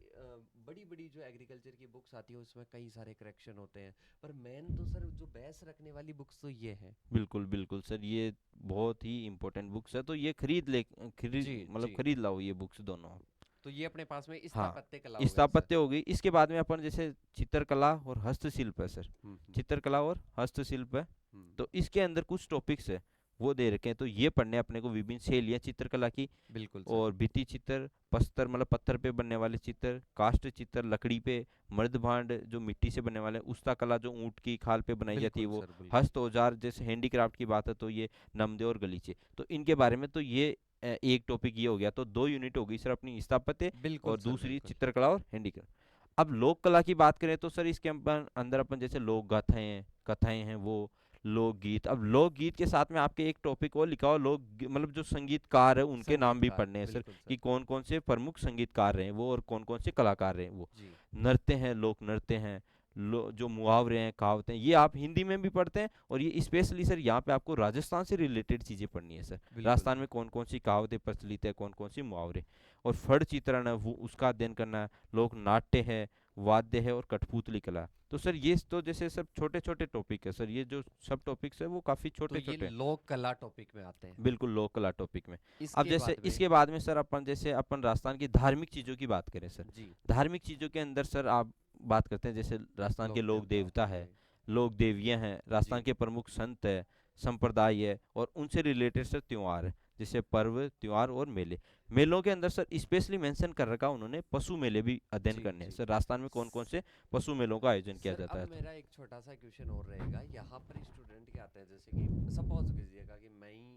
बड़ी बड़ी जो एग्रीकल्चर की बुक्स आती है उसमें कई सारे करेक्शन होते हैं, पर मेन तो सर जो बेस रखने वाली बुक्स तो ये है। बिल्कुल बिल्कुल सर, ये बहुत ही इंपॉर्टेंट बुक्स है, तो ये खरीद ले, खरीद जी मतलब जी। खरीद लाओ ये बुक्स दोनों। तो ये अपने पास में हाँ, स्थापत्य कला हो गई सर। स्थापत्य हो गई। इसके बाद में अपन जैसे चित्रकला और हस्तशिल्प है सर, हम्म। चित्रकला और हस्तशिल्प है, हम्म। तो इसके अंदर कुछ टॉपिक्स है वो दे रखे हैं, तो ये पढ़ने अपने को विभिन्न शैलियाँ चित्रकला की, बिल्कुल सर। और भित्ति चित्र, पस्तर मतलब पत्थर पे बनने वाले चित्र, काष्ठ चित्र लकड़ी पे, मर्द भांड जो मिट्टी से बनने वाले, उस्ता कला जो ऊंट की खाल पे बनाई जाती है बिल्कुल वो, सर बिल्कुल। हस्त औजार जैसे हैंडीक्राफ्ट की बात है तो ये नमदे और गलीचे, तो इनके बारे में तो ये एक टॉपिक ये हो गया, तो 2 यूनिट हो गई सर अपनी स्थापत्य, बिल्कुल और सर दूसरी बिल्कुल। चित्रकला और हैंडीक्राफ्ट। अब लोक कला की बात करें तो सर इसके अंदर अपन जैसे लोक गाथाएं हैं, कथाएं हैं वो, लोकगीत। अब लोकगीत के साथ में आपके एक टॉपिक और लिखा हो लोक, मतलब जो संगीतकार है उनके नाम भी संगीतकार, पढ़ने हैं सर, बिल्कुल कि सर। कौन कौन से प्रमुख संगीतकार रहे हैं वो, और कौन कौन से कलाकार रहे हैं वो। जी नृत्य हैं, लोक नृत्य हैं, जो मुहावरे हैं, कहावतें हैं, ये आप हिंदी में भी पढ़ते हैं, और ये स्पेशली सर यहाँ पे आपको राजस्थान से रिलेटेड चीजें पढ़नी है सर। बिल्कुल राजस्थान सर। में कौन कौन सी कहावतें प्रचलित है, कौन कौन सी मुहावरे, और फड़ चित्रण है वो उसका अध्ययन करना है, लोक नाट्य है, वाद्य है, और कठपुतली कला है। तो सर ये तो जैसे सब छोटे छोटे टॉपिक है सर, ये जो सब टॉपिक्स है वो काफी तो छोटे ये छोटे हैं। लोक कला टॉपिक में आते हैं। बिल्कुल लोक कला टॉपिक में। अब इसके जैसे बाद में इसके बाद में सर अपन जैसे अपन राजस्थान की धार्मिक चीजों की बात करें सर, जी, धार्मिक चीजों के अंदर सर आप बात करते हैं जैसे राजस्थान के लोक लोक देवता देवता हो है, गए। लोक देवियाँ हैं, राजस्थान जी के प्रमुख संत है, संप्रदाय है, और उनसे रिलेटेड सर त्योहार है, जैसे पर्व त्योहार और मेले। मेलों के अंदर सर स्पेशली मेंशन कर रखा उन्होंने पशु मेले भी अध्ययन जी करने हैं जी। सर। राजस्थान में कौन कौन से पशु मेलों का आयोजन किया सर जाता अब है। मेरा एक छोटा सा क्वेश्चन और रहेगा, यहाँ पर स्टूडेंट क्या आते हैं, जैसे कि सपोज कीजिएगा कि मैं ही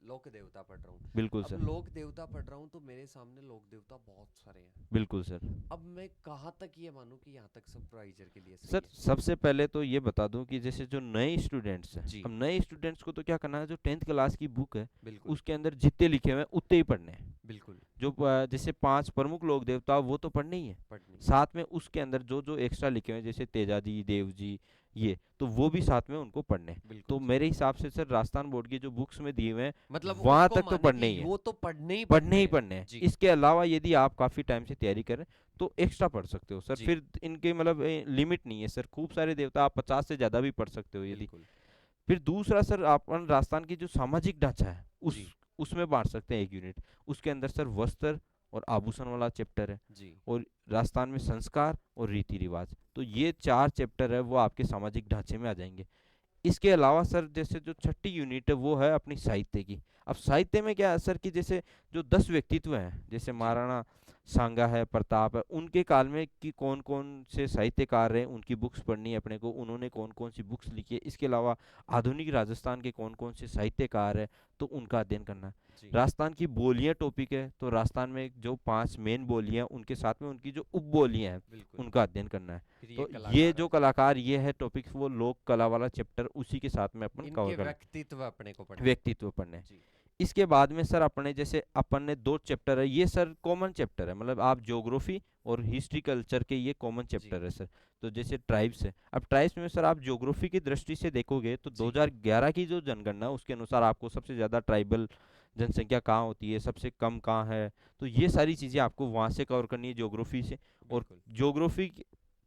लोक देवता पढ़ रहा हूँ। बिल्कुल अब सर। लोक देवता पढ़ रहा हूँ तो मेरे सामने लोक देवता बहुत सारे हैं। बिल्कुल सर। अब मैं कहाँ तक ये मानूँ कि यहाँ तक सुपरवाइजर के लिए सर सही है? सबसे पहले तो ये बता दूं कि जैसे जो नए स्टूडेंट्स हैं, जी अब नए स्टूडेंट्स को तो क्या करना है, जो 10th क्लास की बुक है बिल्कुल उसके अंदर जितने लिखे हुए हैं उतने ही पढ़ने हैं। बिल्कुल जो जैसे 5 प्रमुख लोक देवता वो तो पढ़ने ही है, पढ़नी। साथ में उसके अंदर जो जो एक्स्ट्रा लिखे हुए हैं जैसे तेजा जी, देव जी, ये तो वो भी साथ में उनको पढ़ने हैं। बिल्कुल तो सर। मेरे हिसाब से सर राजस्थान बोर्ड की जो बुक्स में दिए हुए हैं मतलब वहां उनको तक तो माने पढ़ने कि ही है, वो तो पढ़ने ही पढ़ने ही हैं। पढ़ने हैं। जी इसके अलावा यदि आप काफी टाइम से तैयारी करें तो एक्स्ट्रा पढ़ सकते हो सर। जी फिर इनके मतलब लिमिट नहीं है सर, खूब सारे देवता आप 50 से ज्यादा भी पढ़ सकते हो यदि। बिल्कुल फिर दूसरा सर अपन राजस्थान की जो सामाजिक ढांचा है जी उसमें बांट सकते हैं एक यूनिट। उसके अंदर सर वस्त्र और आभूषण वाला चैप्टर है, जी और राजस्थान में संस्कार और रीति रिवाज, तो ये 4 चैप्टर है वो आपके सामाजिक ढांचे में आ जाएंगे। इसके अलावा सर जैसे जो छठी यूनिट है वो है अपनी साहित्य की। अब साहित्य में क्या है सर कि जैसे जो 10 व्यक्तित्व हैं, जैसे जी महाराणा सांगा है, प्रताप है, उनके काल में कि कौन कौन से साहित्यकार रहे उनकी बुक्स पढ़नी है अपने को, उन्होंने कौन कौन सी बुक्स लिखी है। इसके अलावा आधुनिक राजस्थान के कौन कौन से साहित्यकार है तो उनका अध्ययन करना है। जी राजस्थान की बोलियां टॉपिक है, तो राजस्थान में जो 5 मेन बोलियां उनके साथ में उनकी जो उप बोलियां हैं बिल्कुल। उनका अध्ययन करना है। फिर ये तो ये कलाकार आ जो जाए, कलाकार ये है टॉपिक, वो लोक कला वाला चैप्टर उसी के साथ में अपन कवर इनके कर व्यक्तित्व अपने को पढ़ने। व्यक्तित्व पढ़ने। जी इसके बाद में सर अपने जैसे अपन ने 2 चैप्टर है, ये सर कॉमन चैप्टर है, मतलब आप ज्योग्राफी और हिस्ट्री कल्चर के ये कॉमन जी चैप्टर है सर। तो जैसे ट्राइब्स है, अब ट्राइब्स में सर आप ज्योग्राफी की दृष्टि से देखोगे तो जी 2011 की जो जनगणना है उसके अनुसार आपको सबसे ज्यादा ट्राइबल जनसंख्या कहाँ होती है, सबसे कम कहाँ है, तो ये सारी चीजें आपको वहां से कवर करनी है ज्योग्राफी से। और बिल्कुल ज्योग्राफी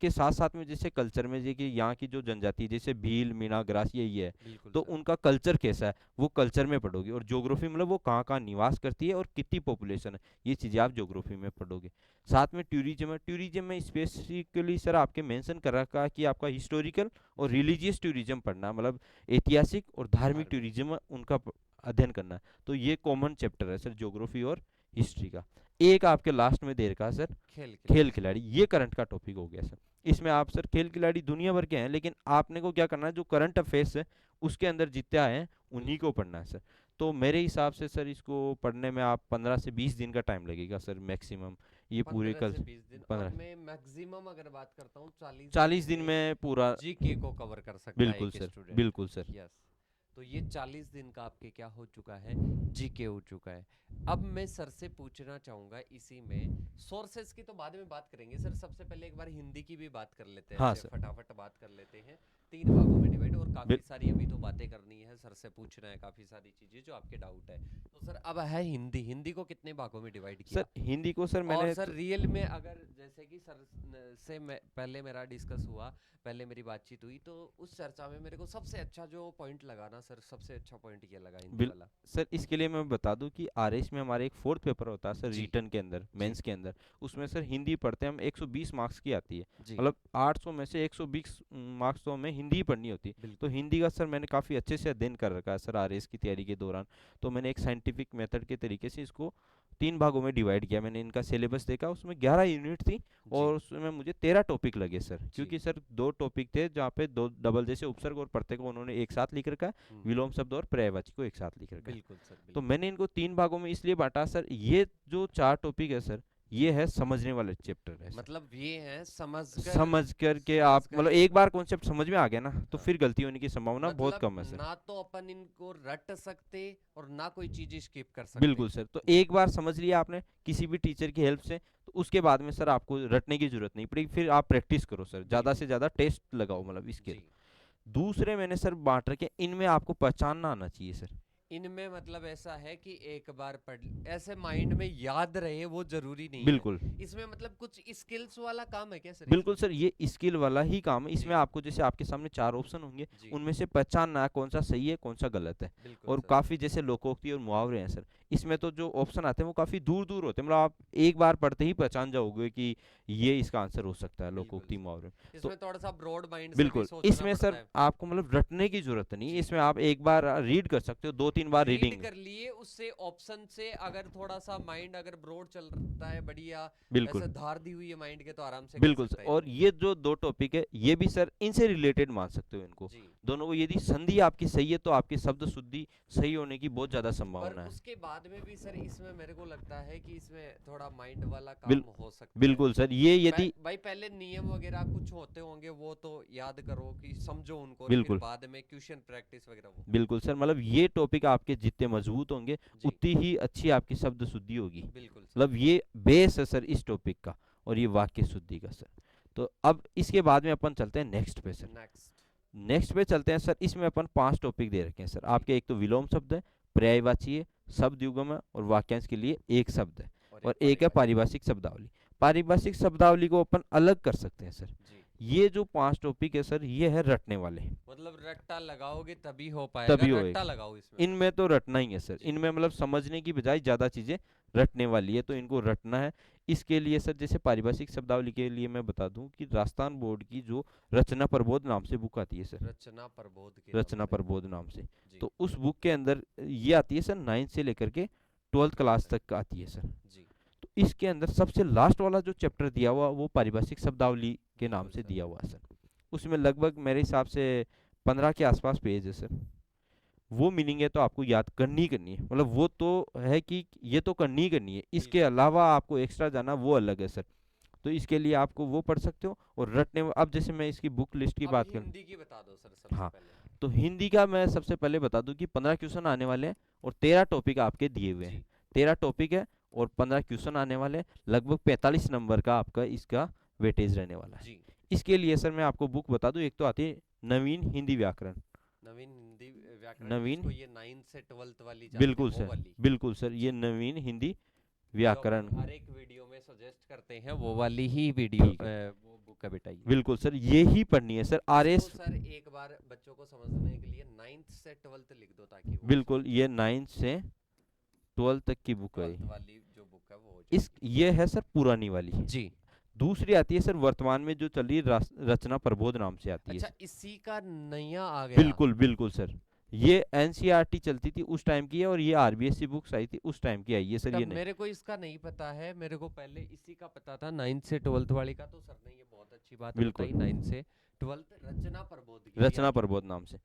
के साथ साथ में जैसे कल्चर में, जैसे कि यहाँ की जो जनजाति है, जैसे भील, मीणा, ग्रासी ये है, बिल्कुल तो सर। उनका कल्चर कैसा है वो कल्चर में पढ़ोगे। और ज्योग्राफी मतलब वो कहाँ कहाँ निवास करती है और कितनी पॉपुलेशन है, ये चीजें आप ज्योग्राफी में पढ़ोगे। साथ में टूरिज्म है, टूरिज्म में स्पेसिफिकली सर आपके मेंशन कर रखा है कि आपका हिस्टोरिकल और जी रिलीजियस टूरिज्म पढ़ना, मतलब ऐतिहासिक और धार्मिक धार्मिक टूरिज्म उनका अध्ययन करना है। तो ये कॉमन चैप्टर है सर ज्योग्राफी और हिस्ट्री का। एक आपके लास्ट में दे रखा है सर खेल खेल खिलाड़ी। खिलाड़ी, ये करंट का टॉपिक हो गया सर। इसमें आप सर खेल खिलाड़ी दुनिया भर के हैं, लेकिन आपने को क्या करना है, जो करंट अफेयर्स है उसके अंदर जितने आए हैं उन्हीं बिल्कुल को पढ़ना है सर। तो मेरे हिसाब से सर इसको पढ़ने में आप 15 से 20 दिन का टाइम लगेगा सर मैक्सिमम, ये पूरे 15 कल से 20 दिन, और 15 मैं मैक्सिमम अगर बात करता हूँ 40 दिन 40 दिन में में पूरा। जीके को कवर कर सकता है बिल्कुल एक सर। स्टूडेंट। बिल्कुल सर। यस, तो ये 40 दिन का आपके क्या हो चुका है, जीके हो चुका है। अब मैं सर से पूछना चाहूंगा इसी में, सोर्सेस की तो बाद में बात करेंगे सर, सबसे पहले एक बार हिंदी की भी बात कर लेते हैं, हाँ ऐसे सर। फटाफट बात कर लेते हैं। 3 भागों में डिवाइड, और काफी बिल, सारी अभी तो बातें करनी है सर से, पूछना है काफी सारी चीजें जो आपके डाउट है। तो सर अब है हिंदी, हिंदी को कितने भागों में डिवाइड सर किया? हिंदी को सर और मैंने सर तो, रियल में अगर जैसे कि सर से पहले मेरा डिस्कस हुआ, पहले मेरी बातचीत हुई, तो उस चर्चा में मेरे को सबसे अच्छा जो पॉइंट लगा ना सर, सबसे अच्छा पॉइंट ये लगा हिंदी बिल वाला। सर इसके लिए मैं बता दूं कि आरएस में हमारे एक फोर्थ पेपर होता है सर जी रिटर्न के अंदर, जी मेंस के अंदर। उसमें सर हिंदी पढ़ते हैं हम, 120 मार्क्स की आती है, जी मतलब 800 में से 120 मार्क्स तो हमें हिंदी ही पढ़नी होती है। तो बिल्कुल हिंदी का सर मैंने काफ़ी अच्छे से अध्ययन कर रखा है सर आरएस की तैयारी के दौरान। तो मैंने एक साइंटिफिक मेथड के तरीके से इसको 3 भागों में डिवाइड किया। मैंने इनका सिलेबस देखा, उसमें 11 यूनिट थी जी और उसमें मुझे 13 टॉपिक लगे सर, जी क्योंकि सर 2 टॉपिक थे जहाँ पे 2 डबल, जैसे उपसर्ग और प्रत्यय को उन्होंने एक साथ लिख रखा है, विलोम शब्द और पर्यायवाची को एक साथ लिख रखा है। बिल्कुल सर तो बिल्कुल। मैंने इनको 3 भागों में इसलिए बांटा सर, ये जो 4 टॉपिक है सर ये है समझने वाले चैप्टर है सर। मतलब ये है समझ करके समझ आप कर मतलब एक बार कॉन्सेप्ट समझ में आ गया ना तो हाँ, फिर गलती होने की संभावना बहुत मतलब कम है सर। ना तो अपन इनको रट सकते और ना कोई चीज स्किप कर सकते। बिल्कुल सर। तो जी एक बार समझ लिया आपने किसी भी टीचर की हेल्प से, तो उसके बाद में सर आपको रटने की जरूरत नहीं पड़ेगी, फिर आप प्रैक्टिस करो सर, ज्यादा बिल्कुल से ज्यादा टेस्ट लगाओ, मतलब स्किल। जी। दूसरे मैंने सर बांट रखे, इनमें आपको पहचानना आना चाहिए सर। इनमें मतलब ऐसा है कि एक बार पढ़ ऐसे माइंड में याद रहे वो जरूरी नहीं है। बिल्कुल। इसमें मतलब कुछ स्किल्स वाला काम है क्या सर बिल्कुल इसमें? सर, ये स्किल वाला ही काम है। जी इसमें आपको जैसे आपके सामने 4 ऑप्शन होंगे, जी उनमें से पहचानना है कौन सा सही है कौन सा गलत है। बिल्कुल और सर। काफी जैसे लोकोक्ति और मुहावरे हैं सर, इसमें तो जो ऑप्शन आते हैं वो काफी दूर दूर होते हैं, मतलब आप एक बार पढ़ते ही पहचान जाओगे कि ये इसका आंसर हो सकता है बिल्कुल लोकोक्ति सर, मुहावरे। तो इसमें थोड़ा सा ब्रॉड माइंड से भी बिल्कुल सोचना इसमें पड़ता सर है। आपको मतलब रटने की जरूरत नहीं है, जी, इसमें आप एक बार रीड कर सकते हो, 2-3 बार रीड रीडिंग। कर लिए, उससे ऑप्शन से अगर थोड़ा सा माइंड अगर ब्रॉड चल रहा है बढ़िया, बिल्कुल ऐसे धार दी हुई है माइंड के, तो आराम से कर बिल्कुल सर, सकता है और इनको। ये जो दो टॉपिक है ये भी सर इनसे रिलेटेड मान सकते हो इनको जी, दोनों को। यदि संधि आपकी सही है तो आपकी शब्द शुद्धि सही होने की बहुत ज्यादा पर संभावना है। उसके बाद में भी सर इसमें मेरे को लगता है कि इसमें थोड़ा माइंड वाला बिल, काम हो सकता है। बिल्कुल सर, ये यदि भाई पहले नियम वगैरह कुछ होते होंगे, वो तो याद करो कि समझो उनको, और फिर बिल्कुल बाद में क्वेश्चन प्रैक्टिस वगैरह वो। बिल्कुल सर, मतलब ये टॉपिक आपके जितने मजबूत होंगे जी, उतनी ही अच्छी आपकी शब्द शुद्धि होगी। बिल्कुल सर। मतलब ये बेस है सर इस टॉपिक का, और ये वाक्य शुद्धि का सर। तो अब इसके बाद में अपन चलते हैं नेक्स्ट पे सर। नेक्स्ट। नेक्स्ट पे चलते हैं सर, इसमें अपन 5 टॉपिक दे रखे हैं सर जी, आपके। एक तो विलोम शब्द है, पर्यायवाची है, शब्द युग्म है, और वाक्यांश के लिए एक शब्द है, और और एक एक है पारिभाषिक। पारिभाषिक शब्दावली। पारिभाषिक शब्दावली को अपन अलग कर सकते हैं सर। जी, ये जो 5 टॉपिक है सर ये है रटने वाले, मतलब रट्टा लगाओगे तभी हो पाएगा, तभी रट्टा होएगा। लगाओ इसमें बस। इनमें तो रटना ही है सर, जी, इनमें मतलब समझने की बजाय ज्यादा चीजें रटने वाली है, तो जी, इनको रटना है। इसके लिए सर जैसे पारिभाषिक शब्दावली के लिए मैं बता दूं कि राजस्थान बोर्ड की जो रचना प्रबोध नाम से बुक आती है सर, रचना प्रबोध के नाम रचना से। प्रबोध नाम से, जी, तो उस बुक के अंदर ये आती है सर 9th से लेकर के 12th क्लास तक का आती है सर। जी, तो इसके अंदर सबसे लास्ट वाला जो चैप्टर दिया हुआ वो पारिभाषिक शब्दावली के नाम बिल्कुल से सर। दिया हुआ है सर। उसमें लगभग मेरे हिसाब से 15 के आसपास पेज है सर। वो मीनिंग है तो आपको याद करनी ही करनी है, मतलब वो तो है कि ये तो करनी ही करनी है, इसके बिल्कुल सर। अलावा आपको एक्स्ट्रा जाना वो अलग है सर। तो इसके लिए आपको वो पढ़ सकते हो, और रटने अब जैसे मैं इसकी बुक लिस्ट की अब बात करूँ। हिंदी की बता दो सर सबसे हाँ, पहले। तो हिंदी का मैं सबसे पहले बता दूं कि 15 क्वेश्चन आने वाले हैं, और 13 टॉपिक आपके दिए हुए जी, हैं। 13 टॉपिक है और 15 क्वेश्चन आने वाले हैं, लगभग 45 नंबर का आपका इसका वेटेज रहने वाला है। जी, इसके लिए सर मैं आपको बुक बता दूं, एक तो आती है नवीन हिंदी व्याकरण। नवीन हिंदी व्याकरण, नवीन, जिसको ये 9th से 12th वाली जाते हैं बिल्कुल वो सर, वाली। बिल्कुल सर, ये जी, नवीन हिंदी जो अपन व्याकरण। हर एक वीडियो में सजेस्ट करते हैं वो वाली ही वीडियो, ठीक है, वो बुक है बेटा ये। बिल्कुल सर, ये ही पढ़नी है सर। आर इसको एस, सर एक बार बच्चों को समझने के लिए 9th से 12th लिख दो, ताकि वो बिल्कुल, समझ ये सके। 9th से 12th तक की बुक है 12th ये। वाली जो बुक है वो हो इस जाएगी। ये है सर पुरानी वाली। जी, दूसरी आती है सर वर्तमान में जो चल रही है, रचना प्रबोध नाम से आती है अच्छा सर। इसी का नया आ गया। बिल्कुल बिल्कुल सर, ये एनसीईआरटी चलती थी उस टाइम की है, और ये आरबीएससी बुक्स आई थी उस टाइम की आई है सर, तब ये नहीं। मेरे को इसका नहीं पता है, मेरे को पहले इसी का पता था 9th से 12th वाली का, तो सर ने ये बहुत अच्छी बात बिल्कुल, बताई। 9th से 12th रचना प्रबोध की भी रचना आती है। प्रबोध नाम से।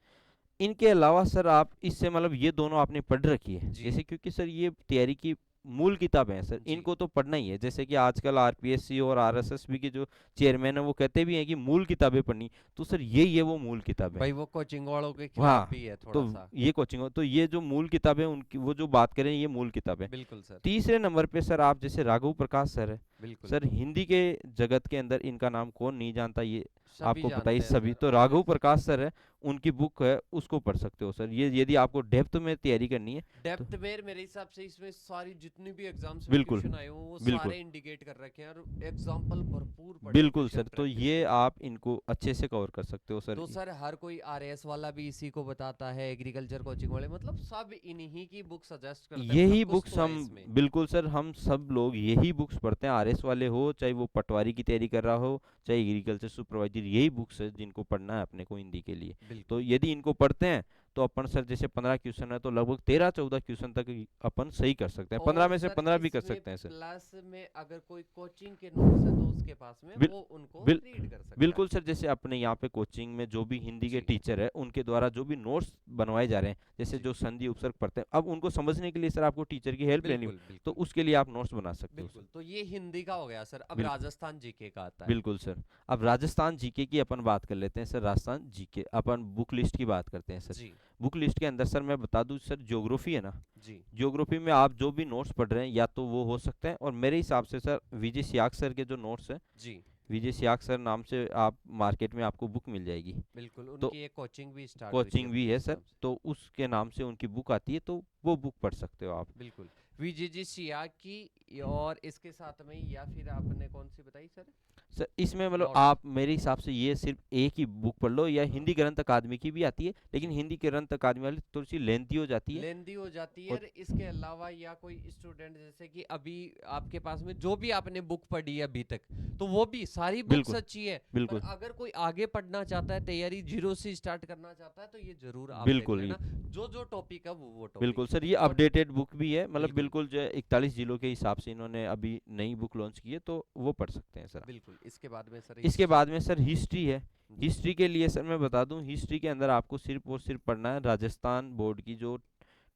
इनके अलावा सर आप इससे मतलब ये दोनों आपने पढ़ रखी है जी, जैसे, क्योंकि सर ये तैयारी की मूल किताबें हैं सर, जी, इनको तो पढ़ना ही है। जैसे कि आजकल आरपीएससी और आरएसएसबी के जो चेयरमैन है वो कहते भी हैं कि मूल किताबें पढ़नी, तो सर यही है वो मूल किताबें। भाई वो कोचिंग वालों के खिलाफ हाँ, भी है तो थोड़ा सा। ये कोचिंग, तो ये जो मूल किताबें उनकी वो जो बात करें ये मूल किताबें। बिल्कुल सर। तीसरे नंबर पे सर आप जैसे राघव प्रकाश सर है बिल्कुल, सर, हिंदी के जगत के अंदर इनका नाम कौन नहीं जानता, ये सभी आपको बताइए जानते हैं सभी। सर, तो और राघव प्रकाश सर है, उनकी बुक है उसको पढ़ सकते हो सर, ये यदि आपको डेप्थ में तैयारी करनी है तो। डेप्थ में मेरे हिसाब से इसमें सारी जितनी भी एग्जाम्स में बिल्कुल क्वेश्चन आए हुए हैं वो बिल्कुल सारे इंडिकेट कर रखे हैं, और एग्जाम्पल भरपूर पड़े हैं बिल्कुल क्वेश्चन सर, तो प्रैक्टिस ये के लिए। आप इनको अच्छे से कवर कर सकते हो सर। तो सर हर कोई आरएस वाला भी इसी को बताता है, एग्रीकल्चर कोचिंग वाले, मतलब सब इन्हीं की बुक सजेस्ट करते हैं, यही मतलब कुछ बुक्स तो है हम, इसमें। बिल्कुल सर, हम सब लोग यही बुक्स पढ़ते हैं, आरएस वाले हो चाहे वो पटवारी की तैयारी कर रहा हो चाहे एग्रीकल्चर सुपरवाइजर, यही बुक्स है जिनको पढ़ना है अपने को हिंदी के लिए। तो बिल्कुल, यदि इनको पढ़ते हैं तो अपन सर जैसे 15 क्वेश्चन है तो लगभग 13-14 क्वेश्चन तक अपन सही कर सकते हैं, 15 और में से सर 15 भी कर इसमें सकते हैं सर। प्लस में अगर कोई कोचिंग के नोट्स है तो उसके पास में बिल, वो उनको बिल, रीड कर सकता बिल्कुल है। सर, जैसे अपने यहाँ पे कोचिंग में जो भी हिंदी के जी, टीचर है उनके द्वारा जो भी नोट्स बनवाए जा रहे हैं, जैसे जी, जो संधि उपसर्ग पढ़ते हैं, अब उनको समझने के लिए सर आपको टीचर की हेल्प लेनी हो, बिल्कुल, तो बिल्कुल, उसके लिए आप नोट्स बना सकते हो सर। बिल्कुल। तो ये हिंदी का हो गया सर, अब बिल्कुल राजस्थान जीके का आता है। बिल्कुल सर, अब राजस्थान जीके की अपन बात कर लेते हैं सर। राजस्थान जीके अपन बुक लिस्ट की बात करते हैं सर। जी, बुक लिस्ट के अंदर सर मैं बता दूं सर, ज्योग्राफी है ना, जी, ज्योग्राफी में आप जो भी नोट्स पढ़ रहे हैं या तो वो हो सकते हैं, और मेरे हिसाब से सर विजय सियाग सर के जो नोट्स हैं, जी, विजय सियाग सर नाम से आप मार्केट में आपको बुक मिल जाएगी। बिल्कुल। तो उनकी एक कोचिंग भी स्टार्ट हुई थी कोचिंग भी अपने है सर, हिसाब से। तो उसके नाम से उनकी बुक आती है, तो वो बुक पढ़ सकते हो आप। बिल्कुल, वीजीजी सिया की, और इसके साथ में, या फिर आपने कौन सी बताई सर? सर इसमें मतलब नोट्स। आप मेरे हिसाब से ये सिर्फ एक ही बुक पढ़ लो, या हिंदी ग्रंथ अकादमी की भी आती है, लेकिन हिंदी ग्रंथ अकादमी वाली थोड़ी सी लेंथी हो जाती है। लेंदी हो जाती है। और और इसके अलावा या कोई स्टूडेंट जैसे कि अभी आपके पास में जो भी आपने बुक पढ़ी है अभी तक, तो वो भी सारी बुक्स बिल्कुल अच्छी है। पर बिल्कुल अगर कोई आगे पढ़ना चाहता है, तैयारी जीरो से स्टार्ट करना चाहता है, तो ये जरूर आप देख बिल्कुल लेना। जो जो टॉपिक है वो बिल्कुल टॉपिक है। सर, ये और अपडेटेड बुक भी है, मतलब बिल्कुल बिल्कुल जो 41 जिलों के हिसाब से इन्होंने अभी नई बुक लॉन्च की है, तो वो पढ़ सकते हैं सर। बिल्कुल। इसके बाद में सर इसके हिस्ट्री। बाद में सर हिस्ट्री है। जी हिस्ट्री के लिए सर मैं बता दूं, हिस्ट्री के अंदर आपको सिर्फ और सिर्फ पढ़ना है राजस्थान बोर्ड की जो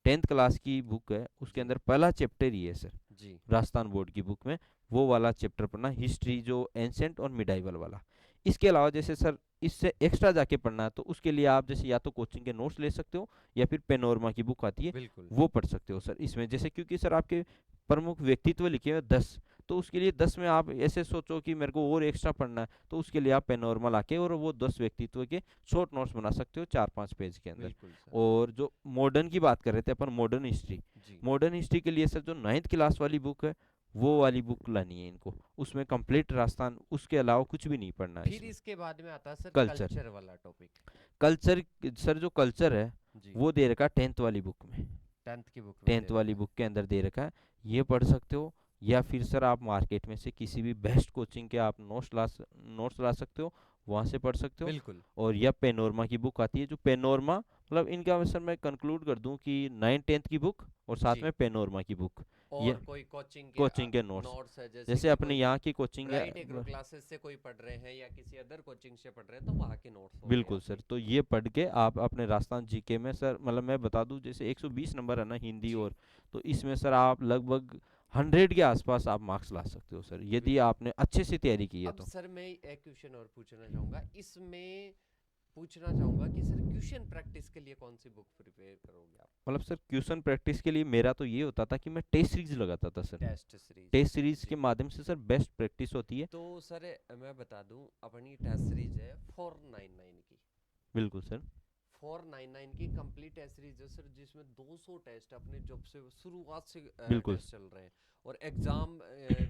10th क्लास की बुक है, उसके जी अंदर पहला चैप्टर ही है सर। जी राजस्थान बोर्ड की बुक में वो वाला चैप्टर पढ़ना, हिस्ट्री जो एंसेंट और मिडाइवल वाला। इसके अलावा जैसे सर इससे एक्स्ट्रा जाके पढ़ना है, तो उसके लिए आप जैसे या तो कोचिंग के नोट्स ले सकते हो, या फिर पेनोरमा की बुक आती है बिल्कुल वो पढ़ सकते हो सर। इसमें जैसे क्योंकि सर आपके प्रमुख व्यक्तित्व लिखे हुए 10, तो उसके लिए 10 में आप ऐसे सोचो कि मेरे को और एक्स्ट्रा पढ़ना है, तो उसके लिए आप पेनोरमा लाके और वो 10 व्यक्तित्व के शॉर्ट नोट्स बना सकते हो 4-5 पेज के अंदर। बिल्कुल सर। और जो मॉडर्न की बात कर रहे थे अपन, मॉडर्न हिस्ट्री, जी मॉडर्न हिस्ट्री के लिए सर जो 9th क्लास वाली बुक है, वो वाली बुक लानी है इनको। उसमें कंप्लीट राजस्थान, उसके अलावा कुछ भी नहीं पढ़ना है फिर इसमें। इसके बाद में आता है सर कल्चर, कल्चर वाला टॉपिक। कल्चर सर जो कल्चर है जी वो दे रखा है 10th वाली बुक में। 10th की बुक में दे 10th वाली रखा है। बुक के अंदर दे रखा है, ये पढ़ सकते हो। या फिर सर आप मार्केट में से किसी भी बेस्ट कोचिंग के आप नोट्स ला सकते हो, वहाँ से पढ़ सकते हो। बिल्कुल। और या पेनोरमा की बुक आती है, जो पेनोरमा मतलब इनका सर मैं कंक्लूड कर दूं कि 9th 10th की बुक और साथ जी। में पेनोरमा की बुक, ये और कोई कोचिंग के कोचिंग के नोट्स, नोट्स है, जैसे जैसे कि अपने कोई यहाँ की कोचिंग है। ब्राइट एग्रो क्लासेस से कोई पढ़ रहे हैं या किसी अदर कोचिंग से पढ़ रहे हैं, तो वहाँ के नोट्स हो गए बिल्कुल सर, आपके। तो ये पढ़ के आप अपने राजस्थान जीके में सर, मतलब मैं बता दूं जैसे 120 नंबर है ना हिंदी जी और, तो इसमें सर आप लगभग 100 के आसपास आप मार्क्स ला सकते हो सर, यदि बिल्कुल। आपने अच्छे से तैयारी की है अब तो। सर मैं एक क्वेश्चन और पूछना चाहूंगा इसमें। पूछना चाहूंगा कि सर क्वेश्चन प्रैक्टिस के लिए कौन सी बुक प्रिपेयर करोगे आप? मतलब सर क्वेश्चन प्रैक्टिस के लिए मेरा तो ये होता था कि मैं टेस्ट सीरीज लगाता था sir. Test series. Test series के जी। माध्यम से सर बेस्ट प्रैक्टिस होती है। तो सर मैं बता दूं, अपनी टेस्ट सीरीज है 499 की। बिल्कुल सर। 499 की कंप्लीट टेस्ट सीरीज है सर, जिसमें 200 टेस्ट अपने जब से शुरुआत से बिल्कुल टेस्ट चल रहे हैं। और एग्जाम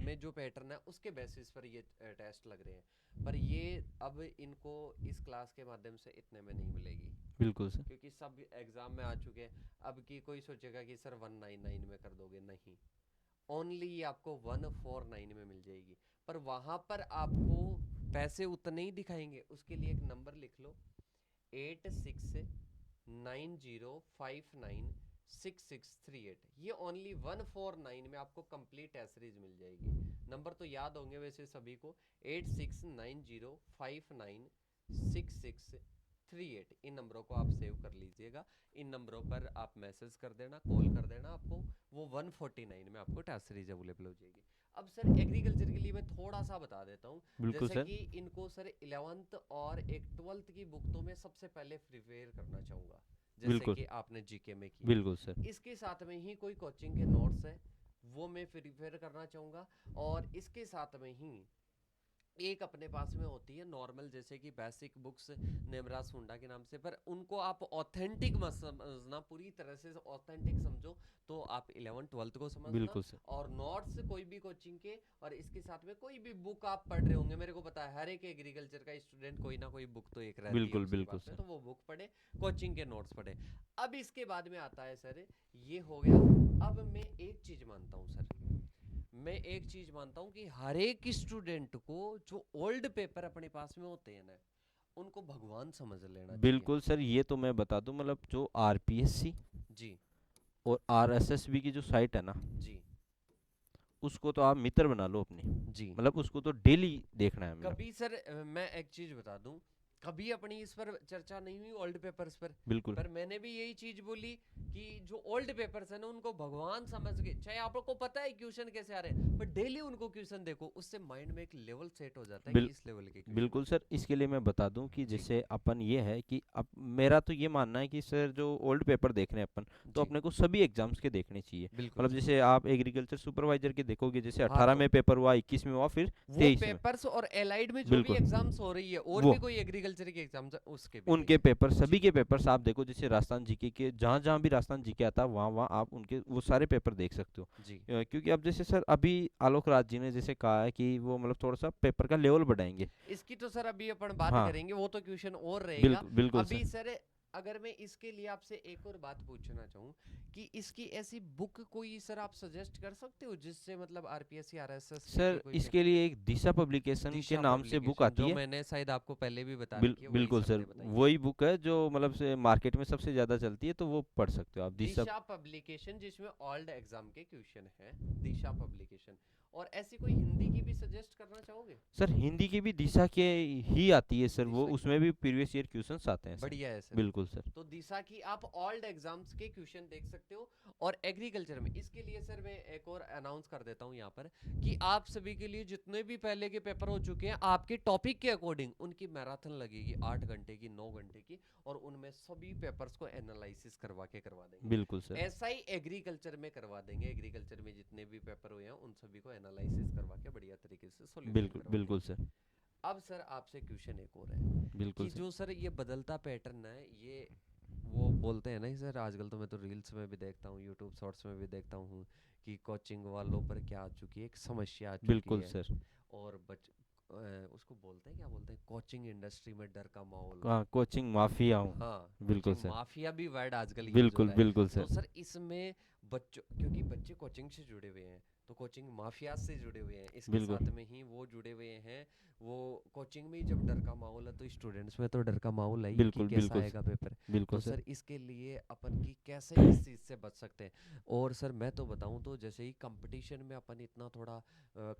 में जो पैटर्न है उसके बेसिस पर ये टेस्ट लग रहे हैं। पर ये अब इनको इस क्लास के माध्यम से इतने में नहीं मिलेगी, बिल्कुल सर। क्योंकि सब एग्जाम में आ चुके हैं। अब की कोई सोचेगा कि सर 199 में कर दोगे, नहीं। ओनली आपको 149 में मिल जाएगी। पर वहां पर आपको पैसे उतने ही दिखाएंगे। उसके लिए एक नंबर लिख लो, 8690596638। ये ओनली 149 में आपको कंप्लीट एसरीज मिल जाएगी। नंबर तो याद होंगे वैसे सभी को, 8690596638। इन नंबरों को आप सेव कर लीजिएगा। इन नंबरों पर आप मैसेज कर देना, कॉल कर देना, आपको वो 149 में आपको टेस्ट सीरीज अवेलेबल हो जाएगी। अब सर एग्रीकल्चर के लिए मैं थोड़ा सा बता देता हूँ। बिल्कुल जैसे सर। कि इनको सर 11th और एक 12th की बुक तो मैं सबसे पहले प्रिपेयर करना चाहूँगा, जैसे बिल्कुल कि आपने जीके में किया। बिल्कुल सर। इसके साथ में ही कोई कोचिंग के नोट्स है वो मैं प्रिपेयर करना चाहूँगा। और इसके साथ में ही एक अपने पास में होती है नॉर्मल, जैसे कि बेसिक बुक्स नेमराज हुंडा के नाम से। पर उनको आप ऑथेंटिक मत समझना, पूरी तरह से ऑथेंटिक समझो तो आप 11th 12th को समझना। बिल्कुल सर। और नोट्स कोई भी कोचिंग के, और इसके साथ में कोई भी बुक आप पढ़ रहे होंगे, मेरे को पता है हर एक एग्रीकल्चर का स्टूडेंट कोई ना कोई बुक तो एक रहती है बिल्कुल उसके बिल्कुल पास में, सर। तो वो बुक पढ़े, कोचिंग के नोट्स पढ़े। अब इसके बाद में आता है सर, ये हो गया। अब मैं एक चीज मानता हूँ सर, मैं एक चीज मानता हूँ कि हर एक स्टूडेंट को जो ओल्ड पेपर अपने पास में होते हैं ना, उनको भगवान समझ लेना चाहिए। बिल्कुल सर, ये तो मैं बता दूं, मतलब जो आरपीएससी जी और आरएसएसबी की जो साइट है ना, जी उसको तो आप मित्र बना लो अपनी, जी। मतलब उसको तो डेली देखना है मतलब। कभी सर मैं एक चीज बता दूं, कभी अपनी इस पर चर्चा नहीं हुई ओल्ड पेपर्स पर। बिल्कुल पर मैंने भी यही चीज बोली कि जो ओल्ड पेपर्स है ना, उनको भगवान समझ के, चाहे आपको पता है क्वेश्चन कैसे आ रहे हैं, पर डेली उनको क्वेश्चन देखो, उससे माइंड में एक लेवल सेट हो जाता है बिल, कि इस लेवल के क्वेश्चन बिल्कुल सर। इसके लिए मैं बता दूं कि जी जैसे अपन ये है कि अब मेरा तो ये मानना है कि सर जो ओल्ड पेपर देख रहे हैं अपन, तो जी अपने को सभी एग्जाम्स के देखने चाहिए। बिल्कुल मतलब सर। जैसे आप एग्रीकल्चर सुपरवाइजर के देखोगे, जैसे हाँ 18 तो में पेपर हुआ, 21 में हुआ, फिर वो 23 में। पेपर्स और एलाइड में जो भी बिल्कुल एग्जाम्स हो रही है, और वो भी कोई एग्रीकल्चर एग्रीकल्चर के एग्जाम उसके भी उनके देखे। पेपर, सभी जी के पेपर्स आप देखो, जैसे राजस्थान जीके के जहाँ जहाँ भी राजस्थान जीके आता है वहाँ वहाँ आप उनके वो सारे पेपर देख सकते हो। जी क्योंकि अब जैसे सर अभी आलोक राज जी ने जैसे कहा है कि वो मतलब थोड़ा सा पेपर का लेवल बढ़ाएंगे। इसकी तो सर अभी अपन बात हाँ, करेंगे, वो तो क्वेश्चन और रहेगा। बिल्कुल बिल्कुल अभी सर। सर अगर मैं इसके लिए आपसे एक और बात पूछना चाहूँ कि इसकी ऐसी बुक कोई सर आप सजेस्ट कर सकते हो जिससे मतलब आरपीएससी आरएसएस की सर कोई इसके लिए एक दिशा पब्लिकेशन के दिशा नाम से बुक पब्लिकेशन, आती जो है। मैंने शायद आपको पहले भी बता रखी है, वही बिल्कुल सर सर, ने बताई है। वही बुक है जो मतलब से मार्केट में सबसे ज़्यादा चलती है, तो वो पढ़ सकते हो आप, दिशा। दिशा पब्लिकेशन जिसमें ऑल्ड एग्जाम के क्वेश्चन है, दिशा पब्लिकेशन। और ऐसी कोई हिंदी की भी सजेस्ट करना चाहोगे? सर हिंदी की भी दिशा के ही आती है सर, वो दिशा की उसमें भी प्रीवियस ईयर क्वेश्चंस आते हैं सर। बढ़िया है सर। बिल्कुल सर। तो दिशा की आप ऑल्ड एग्जाम्स के क्वेश्चन देख सकते हो। और एग्रीकल्चर में इसके लिए सर मैं एक और अनाउंस कर देता हूँ यहाँ पर कि आप सभी के लिए जितने भी पहले के पेपर हो चुके हैं आपके टॉपिक के अकॉर्डिंग उनकी मैराथन लगेगी 8 घंटे की, 9 घंटे की, और उनमें सभी पेपर्स को एनालिसिस करवा देंगे। बिल्कुल सर। ऐसा ही एग्रीकल्चर में करवा देंगे। एग्रीकल्चर में जितने भी पेपर हुए हैं उन सभी को एनालिसिस करवा के बढ़िया तरीके से सॉल्यूशन बिल्कुल करवा बिल्कुल देंगे। सर। अब सर आपसे क्वेश्चन एक और है बिल्कुल कि सर। जो सर ये बदलता पैटर्न है, ये वो बोलते हैं ना कि सर आजकल तो मैं तो रील्स में भी देखता हूँ, यूट्यूब शॉर्ट्स में भी देखता हूँ कि कोचिंग वालों पर क्या आ चुकी है, एक समस्या आ चुकी बिल्कुल है। सर। और उसको बोलते हैं, क्या बोलते हैं, कोचिंग इंडस्ट्री में डर का माहौल। हाँ, कोचिंग माफिया हूँ। हाँ, बिल्कुल कोचिंग सर। माफिया भी वर्ड आजकल यूज हो बिल्कुल रहा है। बिल्कुल तो सर। सर इसमें बच्चों, क्योंकि बच्चे कोचिंग से जुड़े हुए हैं तो कोचिंग माफिया से जुड़े हुए हैं, इसके बिल्कुल साथ में ही वो जुड़े हुए हैं। वो कोचिंग में ही जब डर का माहौल है तो स्टूडेंट्स में तो डर का माहौल है ही कि बिल्कुल कैसा बिल्कुल आएगा सर। पेपर। बिल्कुल तो सर। सर इसके लिए अपन की कैसे इस चीज़ से बच सकते हैं? और सर मैं तो बताऊं तो जैसे ही कंपटीशन में अपन इतना थोड़ा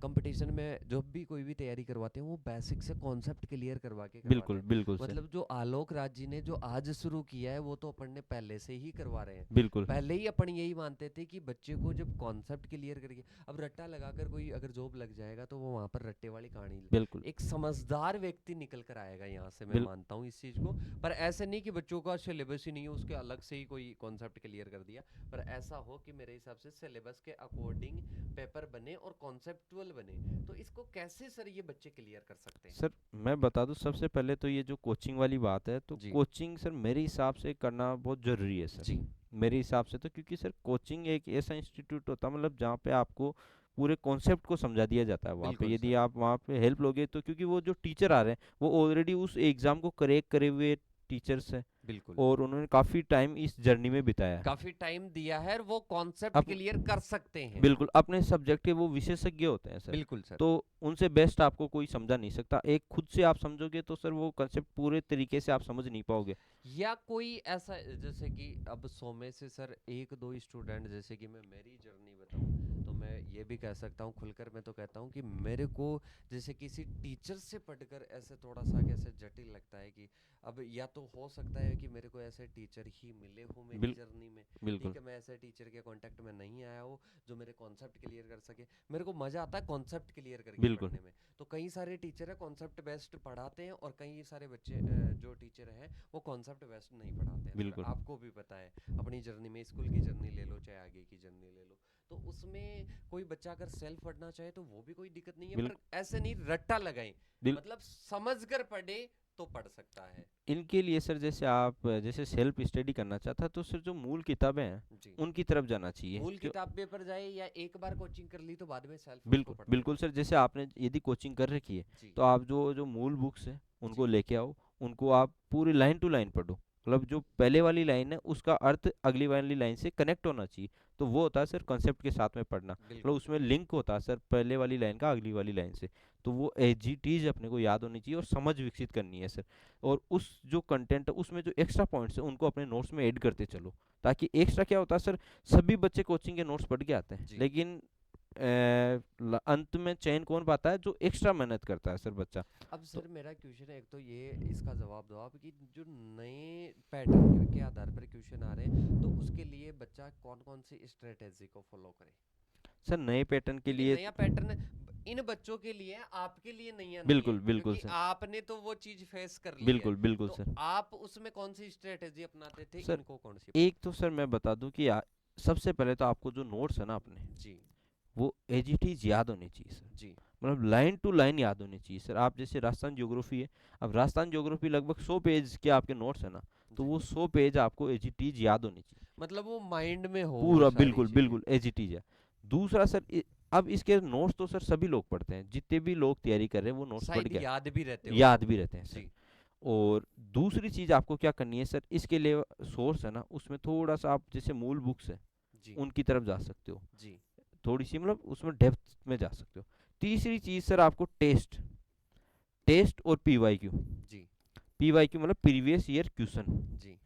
कंपटीशन में जब भी कोई भी तैयारी करवाते हैं वो बेसिक से कॉन्सेप्ट क्लियर करवा के करवाते बिल्कुल हैं। बिल्कुल सर। मतलब जो आलोक राज जी ने जो आज शुरू किया है वो तो अपन ने पहले से ही करवा रहे हैं। बिल्कुल पहले ही अपन यही मानते थे कि बच्चे को जब कॉन्सेप्ट क्लियर करके, अब रट्टा लगाकर कोई अगर जॉब लग जाएगा तो वो वहां पर रट्टे वाली कहानी, बिल्कुल एक समझदार व्यक्ति निकल कर आएगा यहाँ से, मैं बिल, मानता हूँ इस चीज को। पर ऐसे नहीं कि बच्चों का सिलेबस ही नहीं है उसके अलग से ही कोई कॉन्सेप्ट क्लियर कर दिया, पर ऐसा हो कि मेरे हिसाब से सिलेबस के अकॉर्डिंग पेपर बने और कॉन्सेप्टुअल बने। तो इसको कैसे सर ये बच्चे क्लियर कर सकते हैं? सर मैं बता दूं, सबसे पहले तो ये जो कोचिंग वाली बात है, तो जी कोचिंग सर मेरे हिसाब से करना बहुत ज़रूरी है सर। जी मेरे हिसाब से तो, क्योंकि सर कोचिंग एक ऐसा इंस्टीट्यूट होता है मतलब जहाँ पे आपको पूरे कॉन्सेप्ट को समझा दिया जाता है। वहाँ पे बिल्कुल यदि सर। आप वहाँ पे हेल्प लोगे तो, क्योंकि वो जो टीचर आ रहे हैं वो ऑलरेडी उस एग्ज़ाम को करेक्ट करे हुए टीचर्स हैं, बिल्कुल और उन्होंने काफ़ी टाइम इस जर्नी में बिताया है। काफी टाइम दिया है और वो कॉन्सेप्ट अब क्लियर कर सकते हैं। बिल्कुल अपने सब्जेक्ट के वो विशेषज्ञ होते हैं सर। बिल्कुल सर। तो उनसे बेस्ट आपको कोई समझा नहीं सकता। एक खुद से आप समझोगे तो सर वो कंसेप्ट पूरे तरीके से आप समझ नहीं पाओगे। या कोई ऐसा, जैसे कि अब 100 में से सर एक दो स्टूडेंट, जैसे कि मैं मेरी जर्नी बताऊं तो मैं ये भी कह सकता हूँ खुलकर, मैं तो कहता हूँ कि मेरे को जैसे किसी टीचर से पढ़कर ऐसे थोड़ा सा कैसे जटिल लगता है कि अब या तो हो सकता है कि मेरे को ऐसे टीचर ही मिले हो मेरी बिल जर्नी में। बिल्कुल ठीक है, मैं ऐसे टीचर के कांटेक्ट में नहीं आया हूँ जो मेरे कॉन्सेप्ट क्लियर कर सके। मेरे को मजा आता है कॉन्सेप्ट क्लियर करके बिल्कुल पढ़ने में। तो कई सारे टीचर है कॉन्सेप्ट बेस्ड पढ़ाते हैं और कई सारे बच्चे जो टीचर हैं वो कॉन्सेप्ट बेस्ड नहीं पढ़ाते हैं। सर बिल्कुल आपको भी पता है अपनी जर्नी में, स्कूल की जर्नी ले लो चाहे आगे की जर्नी ले लो, तो उसमें कोई बच्चा अगर सेल्फ पढ़ना चाहे तो वो भी कोई दिक्कत नहीं है, बिल पर ऐसे नहीं रट्टा लगाएं, बिल मतलब समझ कर पढ़े तो पढ़ सकता है। इनके लिए सर जैसे आप जैसे सेल्फ स्टडी करना चाहता है तो सर जो मूल किताबें हैं जी, उनकी तरफ जाना चाहिए। मूल क्यों? किताबे पर जाए या एक बार कोचिंग कर ली तो बाद में सेल्फ उसको बिल्कुल पढ़ते बिल्कुल रहो। सर, जैसे आपने यदि कोचिंग कर रखी है जी तो आप जो जो मूल बुक्स है उनको जी लेके आओ, उनको आप पूरी लाइन टू लाइन पढ़ो। मतलब जो पहले वाली लाइन है उसका अर्थ अगली वाली लाइन से कनेक्ट होना चाहिए। तो वो होता है सर कंसेप्ट के साथ में पढ़ना, मतलब बिल्कुल उसमें लिंक होता है सर पहले वाली लाइन का अगली वाली लाइन से। तो वो एजीटीज अपने को याद होनी चाहिए और समझ विकसित करनी है सर। और उस जो कंटेंट है उसमें जो एक्स्ट्रा पॉइंट्स है उनको अपने नोट्स में ऐड करते चलो, ताकि एक्स्ट्रा क्या होता है सर, सभी बच्चे कोचिंग के नोट्स पढ़ के आते हैं जी। लेकिन अंत में चयन कौन पाता है, जो एक्स्ट्रा मेहनत करता है सर बच्चा। अब तो सर मेरा क्वेश्चन है, एक तो ये इसका जवाब दो आप कि जो नए पैटर्न के आधार पर क्वेश्चन आ रहे हैं तो उसके लिए बच्चा कौन कौन सी स्ट्रेटेजी को फॉलो करे? सर नए पैटर्न के क्योंकि लिए नया पैटर्न इन बच्चों के लिए है, आपके लिए नया नहीं बिल्कुल है बिल्कुल क्योंकि सर। आपने तो वो चीज फेस कर ली है। बिल्कुल बिल्कुल तो सर। आप उसमें कौन सी स्ट्रेटेजी अपनाते थे, सर इनको कौन सी एक अपनाते तो सर मैं बता दूं कि सबसे पहले तो आपको जो नोट्स है ना अपने, हैं? जी वो एज इट इज याद होने चाहिए सर। जी मतलब लाइन टू लाइन याद होनी चाहिए सर। आप जैसे राजस्थान ज्योग्राफी है, अब राजस्थान ज्योग्राफी लगभग 100 पेज के आपके नोट्स है ना, तो जी। वो 100 पेज आपको एज इट इज याद होनी चाहिए मतलब वो माइंड में हो वो पूरा, सारी बिल्कुल चीजें। बिल्कुल एज इट इज है। दूसरा सर अब इसके नोट्स तो सर सभी लोग पढ़ते हैं, जितने भी लोग तैयारी कर रहे हैं वो नोट्स पढ़ शायद के याद भी रहते हो याद वो। भी रहते हैं सर। जी। और दूसरी चीज आपको क्या करनी है सर, इसके लिए सोर्स है ना, उसमें थोड़ा सा आप जैसे मूल बुक्स है जी। उनकी तरफ जा सकते हो, जी। थोड़ी सी मतलब उसमें डेप्थ में जा सकते हो। तीसरी चीज सर आपको टेस्ट, टेस्ट और पीवाईक्यू। जी। पीवाईक्यू मतलब प्रीवियस ईयर क्वेश्चन, जी।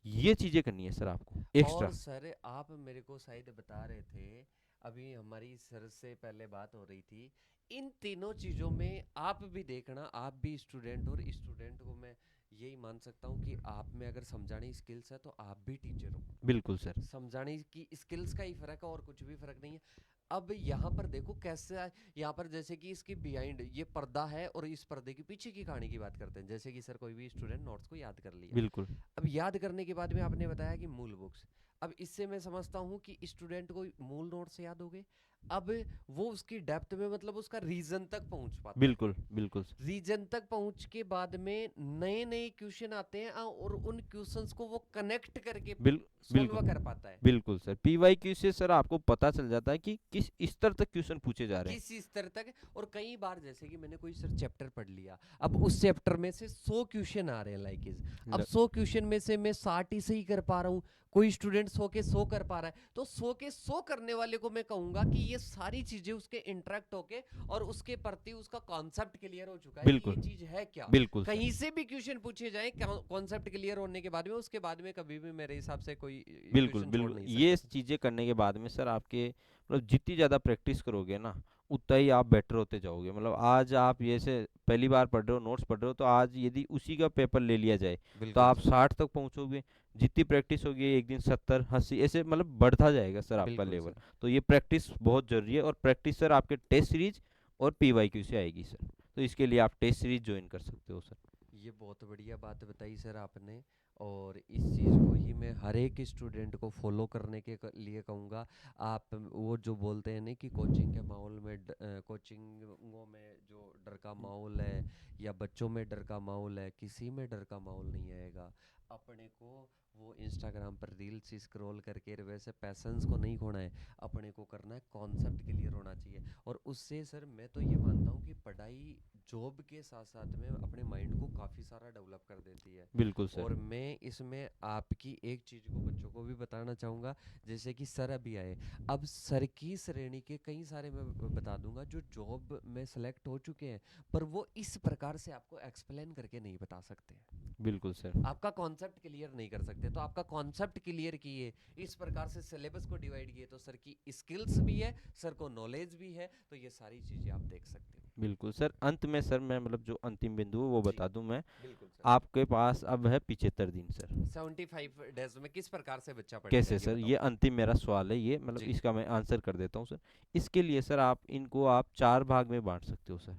ये चीजें करनी है सर आपको और एक्स्ट्रा। सर आप मेरे को शायद बता रहे थे, अभी हमारी सर से पहले बात हो रही थी, इन तीनों चीजों में आप भी देखना, आप भी स्टूडेंट, और स्टूडेंट को मैं यही मान सकता हूँ कि आप में अगर समझाने स्किल्स है तो आप भी टीचर हो। बिल्कुल सर। समझाने की स्किल्स का ही फर्क है और कुछ भी फर्क नहीं है। अब यहाँ पर देखो कैसे यहाँ पर जैसे कि इसकी बिहाइंड ये पर्दा है और इस पर्दे के पीछे की कहानी की बात करते हैं। जैसे कि सर कोई भी स्टूडेंट नोट्स को याद कर लिया, बिल्कुल अब याद करने के बाद में आपने बताया कि मूल बुक्स, अब इससे मैं समझता हूँ कि स्टूडेंट को मूल नोट्स याद हो गए। अब वो उसकी डेप्थ में मतलब उसका रीजन तक पहुंच पाता है। बिल्कुल बिल्कुल सर। रीजन तक पहुंच के बाद में नए नए क्वेश्चन आते हैं और उन क्वेश्चंस को वो कनेक्ट करके बिल सोल्व बिल्कुल कर पाता है। बिल्कुल सर। पीवाईक्यू से सर आपको पता चल जाता है कि किस स्तर तक क्वेश्चन पूछे जा रहे हैं। किस स्तर तक, और कई बार जैसे कि मैंने कोई सर चैप्टर पढ़ लिया, अब उस चैप्टर में से 100 क्वेश्चन आ रहे हैं लाइक इज, अब ल- 100 क्वेश्चन में से मैं 60 ही सही कर पा रहा हूँ, कोई स्टूडेंट 100 के 100 कर पा रहा है, तो 100 के 100 करने वाले को मैं कहूंगा कि ये सारी चीजें उसके इंटरेक्ट होके और उसके प्रति उसका कॉन्सेप्ट क्लियर हो चुका है कि बिल्कुल ये चीज है क्या। बिल्कुल सर। कहीं से भी क्वेश्चन पूछे जाए कॉन्सेप्ट क्लियर होने के बाद में, उसके बाद में कभी भी मेरे हिसाब से कोई बिल्कुल क्वेश्चन छोड़ बिल्कुल नहीं ये सकता। चीजें करने के बाद में सर आपके मतलब जितनी ज्यादा प्रैक्टिस करोगे ना, उतना ही आप बेटर होते जाओगे। मतलब आज आप ये से पहली बार पढ़ रहे हो, नोट्स पढ़ रहे हो, तो आज यदि उसी का पेपर ले लिया जाए तो बिल्कुल आप सर। 60 तक पहुंचोगे। जितनी प्रैक्टिस होगी एक दिन 70 80 ऐसे मतलब बढ़ता जाएगा सर आपका बिल्कुल लेवल। सर। तो ये प्रैक्टिस बहुत जरूरी है, और प्रैक्टिस सर आपके टेस्ट सीरीज और पीवाईक्यू से आएगी सर। तो इसके लिए आप टेस्ट सीरीज ज्वाइन कर सकते हो सर। ये बहुत बढ़िया बात बताई सर आपने, और इस चीज़ को ही मैं हर एक स्टूडेंट को फॉलो करने के लिए कहूँगा। आप वो जो बोलते हैं ना कि कोचिंग के माहौल में कोचिंगों में जो डर का माहौल है या बच्चों में डर का माहौल है, किसी में डर का माहौल नहीं आएगा। अपने को वो इंस्टाग्राम पर रील्स स्क्रॉल करके वैसे पैशंस को नहीं खोना है, अपने को करना है, कॉन्सेप्ट क्लियर होना चाहिए। और उससे सर मैं तो ये मानता हूँ कि पढ़ाई जॉब के साथ साथ में अपने माइंड को काफ़ी सारा डेवलप कर देती है। बिल्कुल सर। और मैं इसमें आपकी एक चीज़ को बच्चों को भी बताना चाहूँगा, जैसे कि सर अभी आए, अब सर की श्रेणी के कई सारे मैं बता दूंगा जो जॉब में सेलेक्ट हो चुके हैं, पर वो इस प्रकार से आपको एक्सप्लेन करके नहीं बता सकते हैं, बिल्कुल सर। आपका कॉन्सेप्ट क्लियर नहीं कर सकते। तो आपका कॉन्सेप्ट क्लियर किए, इस प्रकार से सिलेबस को डिवाइड किए, तो सर की स्किल्स भी है, सर को नॉलेज भी है, तो ये सारी चीज़ें आप देख सकते हो। बिल्कुल सर। अंत में सर मैं मतलब जो अंतिम बिंदु है वो जी। बता दूं मैं। बिल्कुल सर। आपके पास अब है 75 दिन सर। 75 डेज में किस प्रकार से बच्चा पढ़ेगा कैसे ये सर, बताओ। ये अंतिम मेरा सवाल है, ये मतलब जी। इसका मैं आंसर कर देता हूँ सर। इसके लिए सर आप इनको आप 4 भाग में बांट सकते हो सर।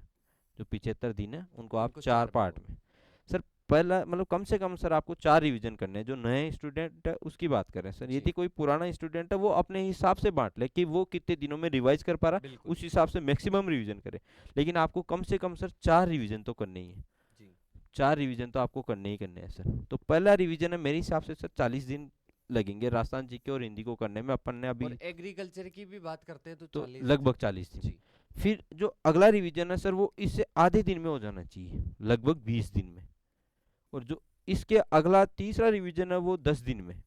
जो 75 दिन है उनको आप इनको 4 4 पार्ट भागों में। में। सर पहला मतलब कम से कम सर आपको 4 रिवीजन करने हैं। जो नए स्टूडेंट है उसकी बात करें सर, जी। यदि कोई पुराना स्टूडेंट है वो अपने हिसाब से बांट ले कि वो कितने दिनों में रिवाइज कर पा रहा, बिल्कुल। उस हिसाब से मैक्सिमम रिवीजन करे। लेकिन आपको कम से कम सर 4 रिवीजन तो करने ही है। जी। 4 रिवीजन तो आपको करने ही करने हैं सर। तो पहला रिवीजन है मेरे हिसाब से सर 40 दिन लगेंगे राजस्थान जीके और हिंदी को करने में। अपन ने और अभी एग्रीकल्चर की भी बात करते हैं तो तो 40 दिन। लगभग 40 दिन। जी। फिर जो अगला रिवीजन है सर वो इससे आधे दिन में हो जाना चाहिए, लगभग 20 दिन में। और जो इसके अगला तीसरा रिवीजन है वो 10 दिन में।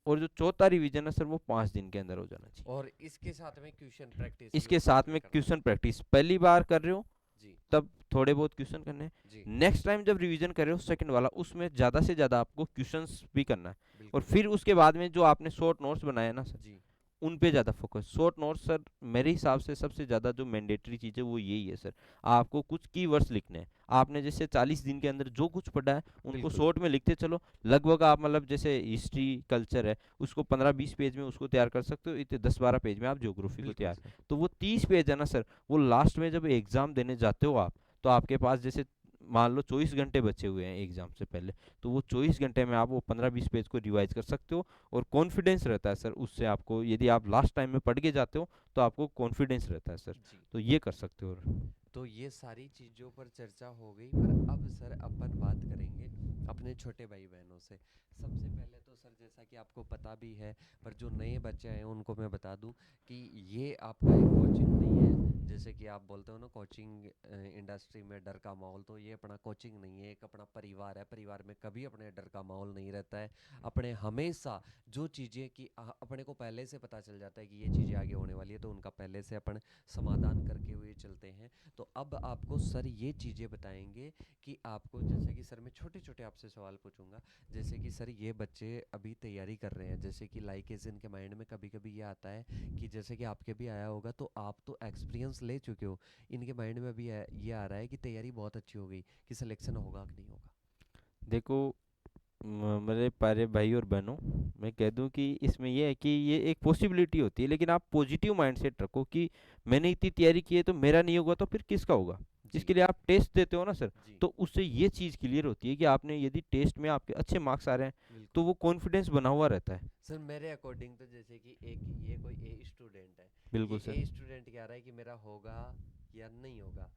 और जो चौथा रिवीजन है सर वो 5 दिन के अंदर हो जाना चाहिए। और इसके साथ में क्वेश्चन प्रैक्टिस भी इसके उसके साथ साथ में में करना है। क्वेश्चन प्रैक्टिस पहली बार कर रहे हो जी। तब थोड़े बहुत क्वेश्चन करने हैं। जी। नेक्स्ट टाइम जब रिवीजन कर रहे हो सेकंड वाला, उसमें ज़्यादा से ज़्यादा आपको क्वेश्चंस भी करना है। और बिल्कुल। फिर उसके बाद में जो आपने शॉर्ट नोट्स बनाए ना सर, जी। उन पे ज़्यादा फोकस। शॉर्ट नोट्स सर मेरे हिसाब से सबसे ज़्यादा जो मैंडेटरी चीज़ है वो यही है सर। आपको कुछ कीवर्ड्स लिखने हैं। आपने जैसे 40 दिन के अंदर जो कुछ पढ़ा है उनको बिल्कुल। शॉर्ट में लिखते चलो। लगभग आप मतलब जैसे हिस्ट्री कल्चर है उसको 15-20 पेज में उसको तैयार कर सकते हो, इतने 10-12 पेज में आप ज्योग्राफी को बिल्कुल तैयार। सर। तो वो 30 पेज है ना सर, वो लास्ट में जब एग्जाम देने जाते हो आप, तो आपके पास जैसे मान लो 24 घंटे बचे हुए हैं एग्जाम से पहले, तो वो 24 घंटे में आप वो 15-20 पेज को रिवाइज कर सकते हो, और कॉन्फिडेंस रहता है सर उससे आपको, यदि आप लास्ट टाइम में पढ़ के जाते हो तो आपको कॉन्फिडेंस रहता है सर, जी। तो ये कर सकते हो। तो ये सारी चीज़ों पर चर्चा हो गई, पर अब सर अपन बात करेंगे अपने छोटे भाई बहनों से। सबसे पहले तो सर जैसा कि आपको पता भी है, पर जो नए बच्चे हैं उनको मैं बता दूं कि ये आपका एक कोचिंग नहीं है। जैसे कि आप बोलते हो ना कोचिंग इंडस्ट्री में डर का माहौल, तो ये अपना कोचिंग नहीं है, एक अपना परिवार है। परिवार में कभी अपने डर का माहौल नहीं रहता है। अपने हमेशा जो चीज़ें कि अपने को पहले से पता चल जाता है कि ये चीज़ें आगे होने वाली है, तो उनका पहले से अपन समाधान करके हुए चलते हैं। तो अब आपको सर ये चीज़ें बताएंगे कि आपको, जैसे कि सर मैं छोटे छोटे आपसे सवाल पूछूंगा। जैसे कि सर ये बच्चे अभी तैयारी कर रहे हैं, जैसे कि लाइक एज इनके माइंड में कभी कभी ये आता है कि जैसे कि आपके भी आया होगा, तो आप तो एक्सपीरियंस ले चुके हो, इनके माइंड में अभी ये आ रहा है कि तैयारी बहुत अच्छी हो गई, कि सिलेक्शन होगा कि नहीं होगा। देखो मेरे प्यारे भाई और बहनों, मैं कह दूं कि इसमें यह है कि ये एक पॉसिबिलिटी होती है, लेकिन आप पॉजिटिव माइंडसेट रखो कि मैंने इतनी तैयारी की है तो मेरा नहीं होगा तो फिर किसका होगा। जी। इसके लिए आप टेस्ट देते हो ना सर, जी। तो उससे ये चीज़ क्लियर होती है कि आपने यदि टेस्ट में आपके अच्छे मार्क्स आ रहे हैं तो बिल्कुल। वो कॉन्फिडेंस बना हुआ रहता है। सर मेरे अकॉर्डिंग तो जैसे कि एक ये कोई ए स्टूडेंट है, बिल्कुल ये सर। ए स्टूडेंट कह रहा है कि मेरा होगा या नहीं होगा,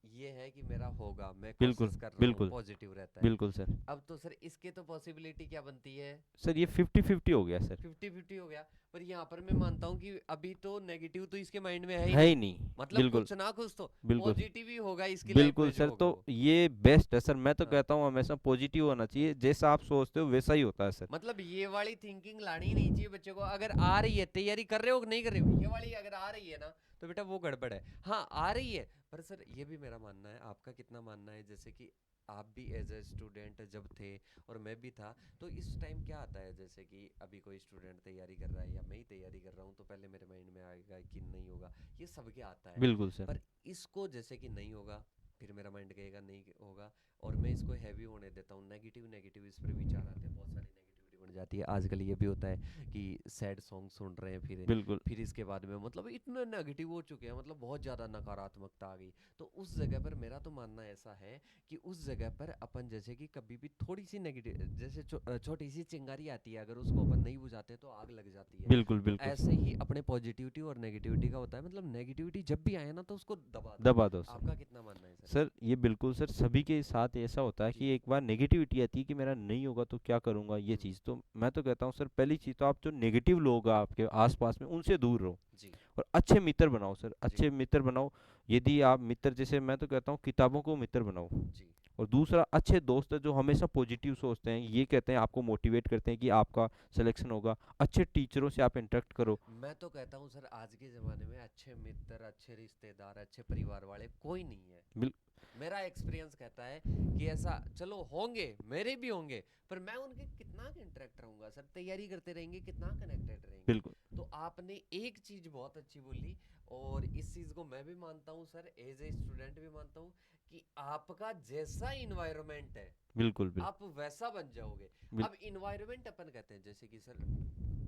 ये है कि मेरा होगा, मैं बिल्कुल। कोशिश कर रहा हूँ, बिल्कुल। पॉजिटिव रहता है। बिल्कुल सर। अब तो सर इसके तो पॉसिबिलिटी क्या बनती है? सर ये 50-50 हो गया सर। 50-50 हो गया। पर यहाँ पर मैं मानता हूँ कि अभी तो नेगेटिव तो इसके माइंड में है ही है ही नहीं। नहीं। मतलब बिल्कुल। कुछ ना कुछ तो बिल्कुल। पॉजिटिव ही होगा इसकी लाइफ बिल्कुल में, जो सर, होगा तो वो। ये बेस्ट है सर, मैं तो हाँ। कहता हूँ हमेशा पॉजिटिव होना चाहिए, जैसा आप सोचते हो वैसा ही होता है सर। मतलब ये वाली थिंकिंग लानी ही नहीं चाहिए बच्चे को। अगर आ रही है, तैयारी कर रहे हो कि नहीं कर रहे हो, ये वाली अगर आ रही है ना, तो बेटा वो गड़बड़ है। हाँ आ रही है, पर सर ये भी मेरा मानना है, आपका कितना मानना है, जैसे कि आप भी एज ए स्टूडेंट जब थे और मैं भी था, तो इस टाइम क्या आता है, जैसे कि अभी कोई स्टूडेंट तैयारी कर रहा है या मैं ही तैयारी कर रहा हूँ, तो पहले मेरे माइंड में आएगा कि नहीं होगा, ये सबके आता है। बिल्कुल सर। पर इसको जैसे कि नहीं होगा, फिर मेरा माइंड कहेगा नहीं होगा, और मैं इसको हैवी होने देता हूँ, नेगेटिव नेगेटिव इस पर विचार आते हैं, बहुत सारी नेगेटिविटी बन जाती है। आजकल ये भी होता है कि सैड सॉन्ग सुन रहे हैं, बिल्कुल। फिर इसके बाद में मतलब इतने नेगेटिव हो चुके हैं, मतलब बहुत ज़्यादा नकारात्मकता आ गई। तो उस जगह पर मेरा तो मानना ऐसा है कि उस जगह पर अपन जैसे कि कभी भी थोड़ी सी नेगेटिव, जैसे छोटी सी चिंगारी आती है, अगर उसको अपन नहीं बुझाते तो आग लग जाती है। बिल्कुल। तो बिल्कुल ऐसे ही अपने पॉजिटिविटी और नेगेटिविटी का होता है, मतलब नेगेटिविटी जब भी आए ना तो उसको दबा दो। दबा दो सर। आपका कितना मानना है सर? सर ये बिल्कुल सर सभी के साथ ऐसा होता है जी। कि एक बार नेगेटिविटी आती है कि मेरा नहीं होगा तो क्या करूंगा, ये हम्म। चीज़ तो मैं तो कहता हूँ सर, पहली चीज़ तो आप जो नेगेटिव लोग हैं आपके आसपास में उनसे दूर रहो, जी। और अच्छे मित्र बनाओ सर, जी। अच्छे मित्र बनाओ। यदि आप मित्र, जैसे मैं तो कहता हूँ किताबों को मित्र बनाओ, जी। और दूसरा अच्छे दोस्त है जो हमेशा पॉजिटिव सोचते हैं, ये कहते हैं आपको मोटिवेट करते हैं कि आपका सिलेक्शन होगा। अच्छे टीचरों से आप इंटरेक्ट करो। मैं तो कहता हूँ सर आज के ज़माने में अच्छे मित्र, अच्छे रिश्तेदार, अच्छे परिवार वाले कोई नहीं है। बिल मेरा एक्सपीरियंस कहता है कि ऐसा, चलो होंगे, मेरे भी होंगे, पर मैं उनके कितना इंटरेक्ट रहूंगा सर, तैयारी करते रहेंगे, कितना कनेक्टेड रहेंगे। बिल्कुल। तो आपने एक चीज़ बहुत अच्छी बोली, और इस चीज़ को मैं भी मानता हूँ सर, एज ए स्टूडेंट भी मानता हूँ कि आपका जैसा इन्वायरमेंट है बिल्कुल। आप वैसा बन जाओगे। बिल, अब इन्वायरमेंट अपन कहते हैं, जैसे कि सर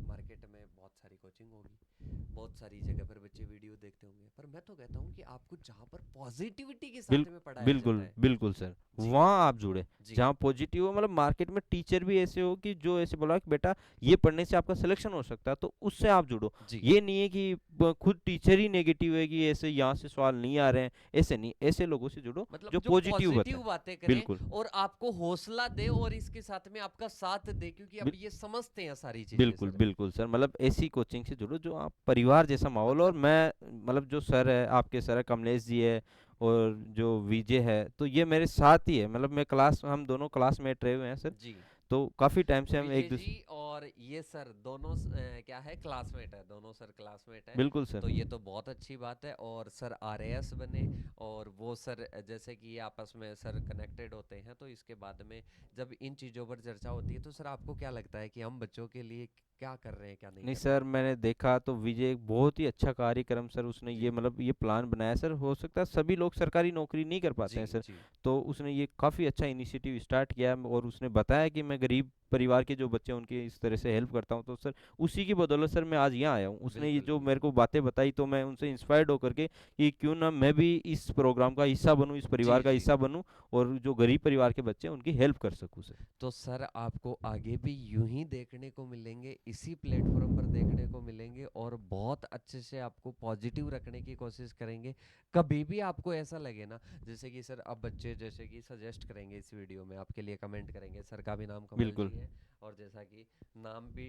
मार्केट में बहुत सारी कोचिंग होगी, बहुत सारी जगह पर बच्चे वीडियो देखते होंगे, पर मैं तो कहता हूँ कि आपको जहाँ पर पॉजिटिविटी के बिल, साथ में पढ़ाया जाता बिल्कुल। है। बिल्कुल सर, जी। वहाँ आप जुड़े जी। जहाँ पॉजिटिव हो, मतलब मार्केट में टीचर भी ऐसे हो कि जो ऐसे बोला कि बेटा ये पढ़ने से आपका सिलेक्शन हो सकता है, तो उससे आप जुड़ो। जी। ये नहीं है कि खुद टीचर ही नेगेटिव है कि ऐसे यहाँ से सवाल नहीं आ रहे हैं, ऐसे नहीं, ऐसे लोगों से जुड़ो मतलब जो जो पॉजिटिव पॉजिटिव बताए। बातें करें बिल्कुल। और आपको हौसला दे, और इसके साथ में आपका साथ दे, क्योंकि अब बिल, ये समझते हैं सारी चीजें बिल्कुल। सर। बिल्कुल सर, मतलब ऐसी कोचिंग से जुड़ो जो आप परिवार जैसा माहौल, और मतलब मैं मतलब जो सर है आपके, सर है कमलेश जी है, और जो विजय है, तो ये मेरे साथ ही है, मतलब मैं क्लास, हम दोनों क्लासमेट रहे हुए हैं सर, जी। तो काफ़ी टाइम से हम एक विजय जी दूसरे। और ये सर दोनों क्या है, क्लासमेट है, दोनों सर क्लासमेट है। बिल्कुल सर। तो ये तो बहुत अच्छी बात है, और सर आरएएस बने, और वो सर जैसे कि ये आपस में सर कनेक्टेड होते हैं, तो इसके बाद में जब इन चीज़ों पर चर्चा होती है, तो सर आपको क्या लगता है कि हम बच्चों के लिए क्या कर रहे हैं, क्या नहीं नहीं कर रहे सर, मैंने देखा तो विजय एक बहुत ही अच्छा कार्यक्रम सर, उसने हैं? ये जी। मतलब ये प्लान बनाया सर, हो सकता है सभी लोग सरकारी नौकरी नहीं कर पाते जी। हैं सर, जी। तो उसने ये काफ़ी अच्छा इनिशिएटिव स्टार्ट किया, और उसने बताया कि मैं गरीब परिवार के जो बच्चे हैं उनकी इस तरह से हेल्प करता हूँ, तो सर उसी की बदौलत सर मैं आज यहाँ आया हूँ। उसने ये बिल्कुल जो मेरे बिल्कुल। को बातें बताई तो मैं उनसे इंस्पायर्ड होकर के कि क्यों ना मैं भी इस प्रोग्राम का हिस्सा बनूँ, इस जी परिवार का जी। हिस्सा बनूँ और जो गरीब परिवार के बच्चे हैं उनकी हेल्प कर सकूँ सर। तो सर आपको आगे भी यूं ही देखने को मिलेंगे, इसी प्लेटफॉर्म पर देखने को मिलेंगे और बहुत अच्छे से आपको पॉजिटिव रखने की कोशिश करेंगे। कभी भी आपको ऐसा लगे ना, जैसे कि सर अब बच्चे जैसे कि सजेस्ट करेंगे इस वीडियो में आपके लिए, कमेंट करेंगे, सर का भी नाम कमल बिल्कुल। जी है और जैसा कि नाम भी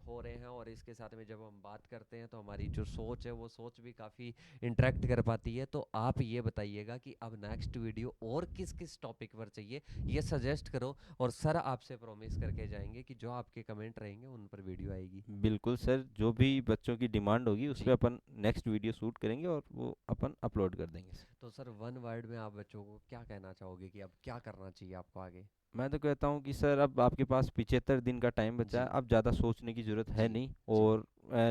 हो रहे हैं, और इसके साथ में जब हम बात करते हैं तो हमारी जो सोच है वो सोच भी काफ़ी इंटरेक्ट कर पाती है। तो आप ये बताइएगा कि अब नेक्स्ट वीडियो और किस किस टॉपिक पर चाहिए, ये सजेस्ट करो, और सर आपसे प्रॉमिस करके जाएंगे कि जो आपके कमेंट रहेंगे उन पर वीडियो आएगी। बिल्कुल सर, जो भी बच्चों की डिमांड होगी उस पे जी। अपन नेक्स्ट वीडियो शूट करेंगे और वो अपन अपलोड कर देंगे सर। तो सर वन वर्ड में आप बच्चों को क्या कहना चाहोगे कि अब क्या करना चाहिए आपको आगे? मैं तो कहता हूँ कि सर अब आपके पास 75 दिन का टाइम बचा है, जी अब ज़्यादा सोचने की ज़रूरत है जी नहीं, जी। और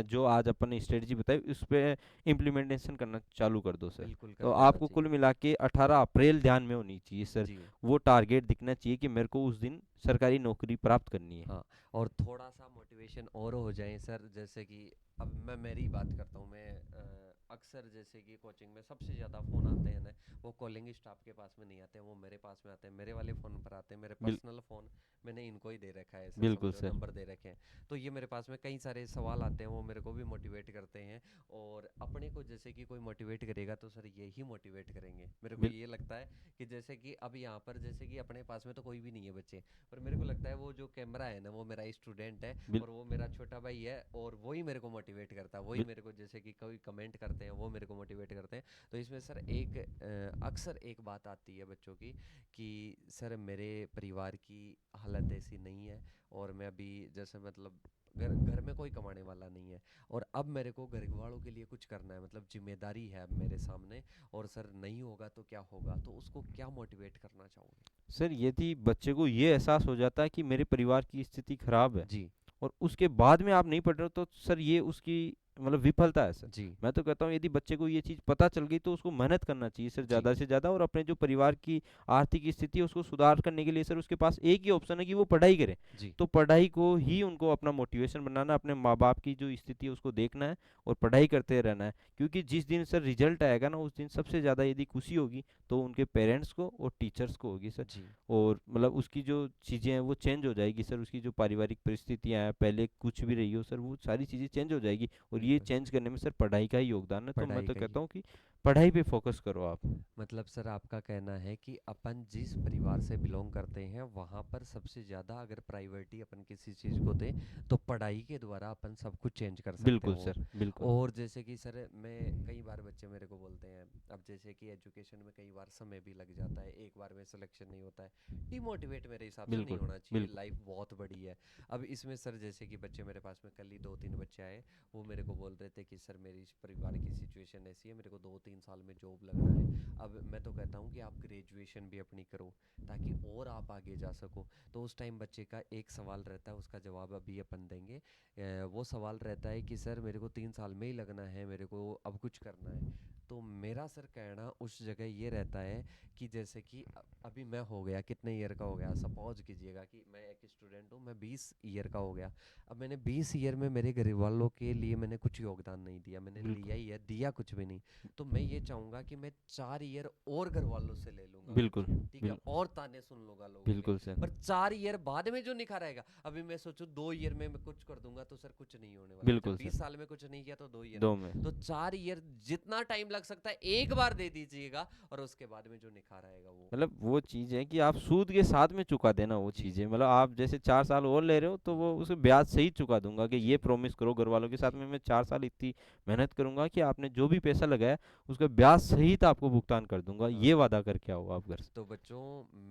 जो आज अपन ने स्ट्रेटजी बताई उस पे इम्प्लीमेंटेशन करना चालू कर दो सर। बिल्कुल तो कर देना आपको कुल चाहिए। मिला के 18 अप्रैल ध्यान में होनी चाहिए सर। जी। वो टारगेट दिखना चाहिए कि मेरे को उस दिन सरकारी नौकरी प्राप्त करनी है। हाँ, और थोड़ा सा मोटिवेशन और हो जाए सर, जैसे कि अब मैं मेरी बात करता हूँ, मैं अक्सर जैसे कि कोचिंग में सबसे ज़्यादा फ़ोन आते हैं ना, वो कॉलिंग स्टाफ के पास में नहीं आते हैं, वो मेरे पास में आते हैं, मेरे वाले फ़ोन पर आते हैं, मेरे बिल पर्सनल फ़ोन मैंने इनको ही दे रखा है, ऐसा बिल्कुल समझो सर। नंबर दे रखे हैं। तो ये मेरे पास में कई सारे सवाल आते हैं, वो मेरे को भी मोटिवेट करते हैं, और अपने को जैसे कि कोई मोटिवेट करेगा तो सर यही मोटिवेट करेंगे। मेरे को बिल ये लगता है कि जैसे कि अब यहाँ पर जैसे कि अपने पास में तो कोई भी नहीं है बच्चे, पर मेरे को लगता है वो जो कैमरा है ना वो मेरा स्टूडेंट है, बिल और वो मेरा छोटा भाई है, और वही मेरे को मोटिवेट करता है, वही बिल मेरे को जैसे कि कोई कमेंट करते हैं वो मेरे को मोटिवेट करते हैं। तो इसमें सर एक अक्सर एक बात आती है बच्चों की कि सर मेरे परिवार की हालत ऐसी नहीं है, और मैं अभी जैसे मतलब घर घर में कोई कमाने वाला नहीं है, और अब मेरे को घर वालों के लिए कुछ करना है, मतलब जिम्मेदारी है अब मेरे सामने, और सर नहीं होगा तो क्या होगा, तो उसको क्या मोटिवेट करना चाहोगे? सर यदि बच्चे को ये एहसास हो जाता है कि मेरे परिवार की स्थिति खराब है जी और उसके बाद में आप नहीं पढ़ रहे हो, तो सर ये उसकी मतलब विफलता है सर। जी मैं तो कहता हूँ यदि बच्चे को ये चीज़ पता चल गई तो उसको मेहनत करना चाहिए सर, जी। ज़्यादा से ज़्यादा, और अपने जो परिवार की आर्थिक स्थिति है उसको सुधार करने के लिए सर उसके पास एक ही ऑप्शन है कि वो पढ़ाई करे। जी तो पढ़ाई को ही उनको अपना मोटिवेशन बनाना, अपने माँ बाप की जो स्थिति है उसको देखना है और पढ़ाई करते रहना है, क्योंकि जिस दिन सर रिजल्ट आएगा ना उस दिन सबसे ज़्यादा यदि खुशी होगी तो उनके पेरेंट्स को और टीचर्स को होगी सर। जी। और मतलब उसकी जो चीज़ें हैं वो चेंज हो जाएगी सर, उसकी जो पारिवारिक परिस्थितियाँ हैं पहले कुछ भी रही हो सर वो सारी चीज़ें चेंज हो जाएगी, और ये बिल्कुल। चेंज करने में सर पढ़ाई का ही योगदान है। तो मैं पढ़ाई तो का ही। कहता हूँ कि पढ़ाई पे फोकस करो आप। मतलब सर आपका कहना है कि अपन जिस परिवार से बिलोंग करते हैं वहाँ पर सबसे ज़्यादा अगर प्रायोरिटी अपन किसी चीज़ को दें तो पढ़ाई के द्वारा अपन सब कुछ चेंज कर सकते हैं। बिल्कुल सर, बिल्कुल। और जैसे कि सर मैं कई बार बच्चे मेरे को बोलते हैं, अब जैसे कि एजुकेशन में कई बार समय भी लग जाता है, एक बार में सिलेक्शन नहीं होता है, डिमोटिवेट मेरे हिसाब से नहीं बिल्कुल। होना चाहिए, बिल्कुल। लाइफ बहुत बड़ी है। अब इसमें सर जैसे कि बच्चे मेरे पास में कल ही 2-3 बच्चे आए, वो मेरे को बोल रहे थे कि सर मेरी इस परिवार की सिचुएशन ऐसी है, मेरे को 2-3 साल में जॉब लगना है। अब मैं तो कहता हूँ कि आप ग्रेजुएशन भी अपनी करो ताकि और आप आगे जा सको। तो उस टाइम बच्चे का एक सवाल रहता है, उसका जवाब अभी अपन देंगे। वो सवाल रहता है कि सर मेरे को 3 साल में ही लगना है, मेरे को अब कुछ करना है। तो मेरा सर कहना उस जगह ये रहता है कि जैसे कि अभी मैं हो गया कितने ईयर का हो गया, सपोज कीजिएगा कि मैं एक स्टूडेंट हूँ, मैं 20 ईयर का हो गया। अब मैंने 20 ईयर में मेरे घर वालों के लिए मैंने कुछ योगदान नहीं दिया, मैंने बिल्कुल। लिया ही है, दिया कुछ भी नहीं। तो मैं ये चाहूंगा कि मैं 4 ईयर और घर वालों से ले लूंगा बिल्कुल। कुछ, ठीक है, बिल, और ताने सुन लूंगा लोगों के। बिल्कुल सर। पर 4 ईयर बाद में जो निखार आएगा, अभी मैं सोचूं 2 ईयर में मैं कुछ कर दूंगा तो सर कुछ नहीं होने वाला, जब बिल्कुल सर। 20 साल में कुछ नहीं किया तो 2 ईयर में। 2 में। तो 4 ईयर जितना टाइम लग सकता है एक बार दे दीजिएगा, और उसके बाद में जो निखार आएगा वो। मतलब वो चीज़ है कि आप सूद के साथ में चुका देना वो जी चीज़ें, मतलब आप जैसे 4 साल और ले रहे हो तो वो उसे ब्याज सहित चुका दूंगा कि जी ये प्रॉमिस करो घर वालों के साथ जी। में, मैं 4 साल इतनी मेहनत करूंगा कि आपने जो भी पैसा लगाया उसका ब्याज सहित आपको भुगतान कर दूंगा, हाँ। ये वादा करके आओ आप घर से। तो बच्चों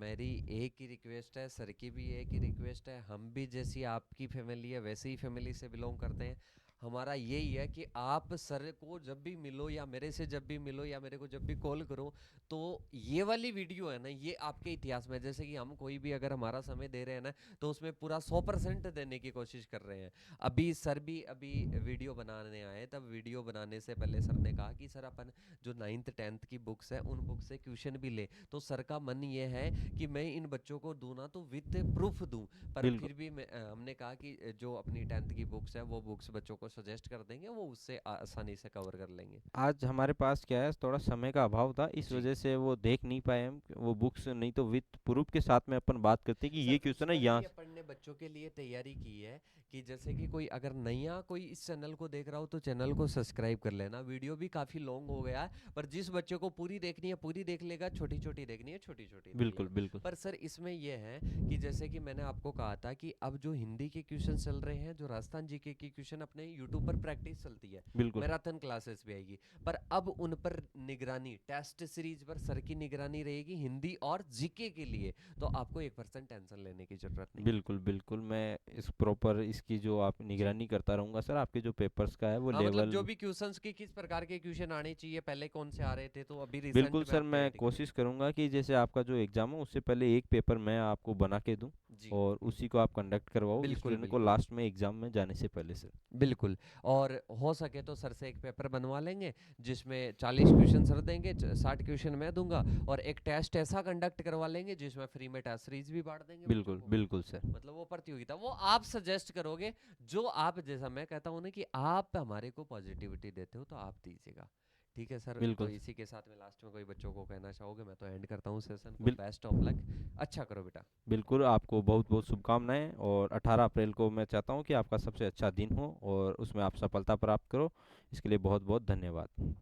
मेरी एक ही रिक्वेस्ट है, सर की भी एक ही रिक्वेस्ट है, हम भी जैसी आपकी फैमिली है वैसे ही फैमिली से बिलोंग करते हैं। हमारा यही है कि आप सर को जब भी मिलो या मेरे से जब भी मिलो या मेरे को जब भी कॉल करो, तो ये वाली वीडियो है ना, ये आपके इतिहास में, जैसे कि हम कोई भी अगर हमारा समय दे रहे हैं ना, तो उसमें पूरा 100% देने की कोशिश कर रहे हैं। अभी सर भी अभी वीडियो बनाने आए, तब वीडियो बनाने से पहले सर ने कहा कि सर अपन जो 9th 10th की बुक्स है उन बुक से क्वेश्चन भी ले। तो सर का मन ये है कि मैं इन बच्चों को दूं ना तो विद प्रूफ दूं, पर बिल्कुल। फिर भी हमने कहा कि जो अपनी 10th की बुक्स है वो बुक्स बच्चों को सजेस्ट कर देंगे, वो उससे आसानी से कवर कर लेंगे। आज हमारे पास क्या है, थोड़ा समय का अभाव था, इस जी वजह से वो देख नहीं पाए हम वो बुक्स, नहीं तो विद प्रूफ के साथ में अपन बात करते कि सर, ये क्वेश्चन है उसमें यहाँ भी अपन ने बच्चों के लिए तैयारी की है कि जैसे कि कोई अगर नया कोई इस चैनल को देख रहा हो तो चैनल को सब्सक्राइब कर लेना। वीडियो भी काफी लॉन्ग हो गया है, पर जिस बच्चे को पूरी देखनी है पूरी देख लेगा, छोटी छोटी देखनी है छोटी छोटी देख बिल्कुल लेगा। बिल्कुल पर सर इसमें यह है कि जैसे कि मैंने आपको कहा था कि अब जो हिंदी के क्वेश्चन चल रहे हैं, जो राजस्थान जीके की क्वेश्चन अपने यूट्यूब पर प्रैक्टिस चलती है, बिल्कुल मैराथन क्लासेस भी आएगी, पर अब उन पर निगरानी, टेस्ट सीरीज पर सर की निगरानी रहेगी हिंदी और जीके के लिए। तो आपको 1% टेंशन लेने की जरूरत नहीं है। बिल्कुल बिल्कुल, मैं इस प्रॉपर इसकी जो आप जी निगरानी करता रहूँगा सर। आपके जो पेपर्स का है वो हाँ, मतलब लेवल, जो भी क्वेश्चंस की किस प्रकार के क्वेश्चन आने चाहिए, पहले कौन से आ रहे थे, तो अभी बिल्कुल रिसेंट में सर, आप मैं तैयारी करें। कोशिश करूँगा कि जैसे आपका जो एग्ज़ाम हो उससे पहले एक पेपर मैं आपको बना के दूँ, जी और उसी को आप कंडक्ट करवाओ बिल्कुल स्टूडेंट को बिल्कुल लास्ट में एग्ज़ाम में जाने से पहले सर। बिल्कुल। और हो सके तो सर से एक पेपर बनवा लेंगे जिसमें 40 क्वेश्चन सर देंगे, 60 क्वेश्चन मैं दूंगा, और एक टेस्ट ऐसा कंडक्ट करवा लेंगे जिसमें फ्री में टेस्ट सीरीज भी बांट देंगे बच्चों बिल्कुल को। बिल्कुल सर। मतलब वो प्रतियोगिता वो आप सजेस्ट करोगे, जो आप, जैसा मैं कहता हूँ ना कि आप हमारे को पॉजिटिविटी देते हो तो आप दीजिएगा। ठीक है सर, तो बिल्कुल इसी के साथ में लास्ट में कोई बच्चों को कहना चाहोगे? मैं तो एंड करता हूँ सेशन को। बिल बेस्ट ऑफ लक, अच्छा करो बेटा। बिल्कुल, आपको बहुत बहुत शुभकामनाएं, और 18 अप्रैल को मैं चाहता हूं कि आपका सबसे अच्छा दिन हो और उसमें आप सफलता प्राप्त करो। इसके लिए बहुत बहुत धन्यवाद।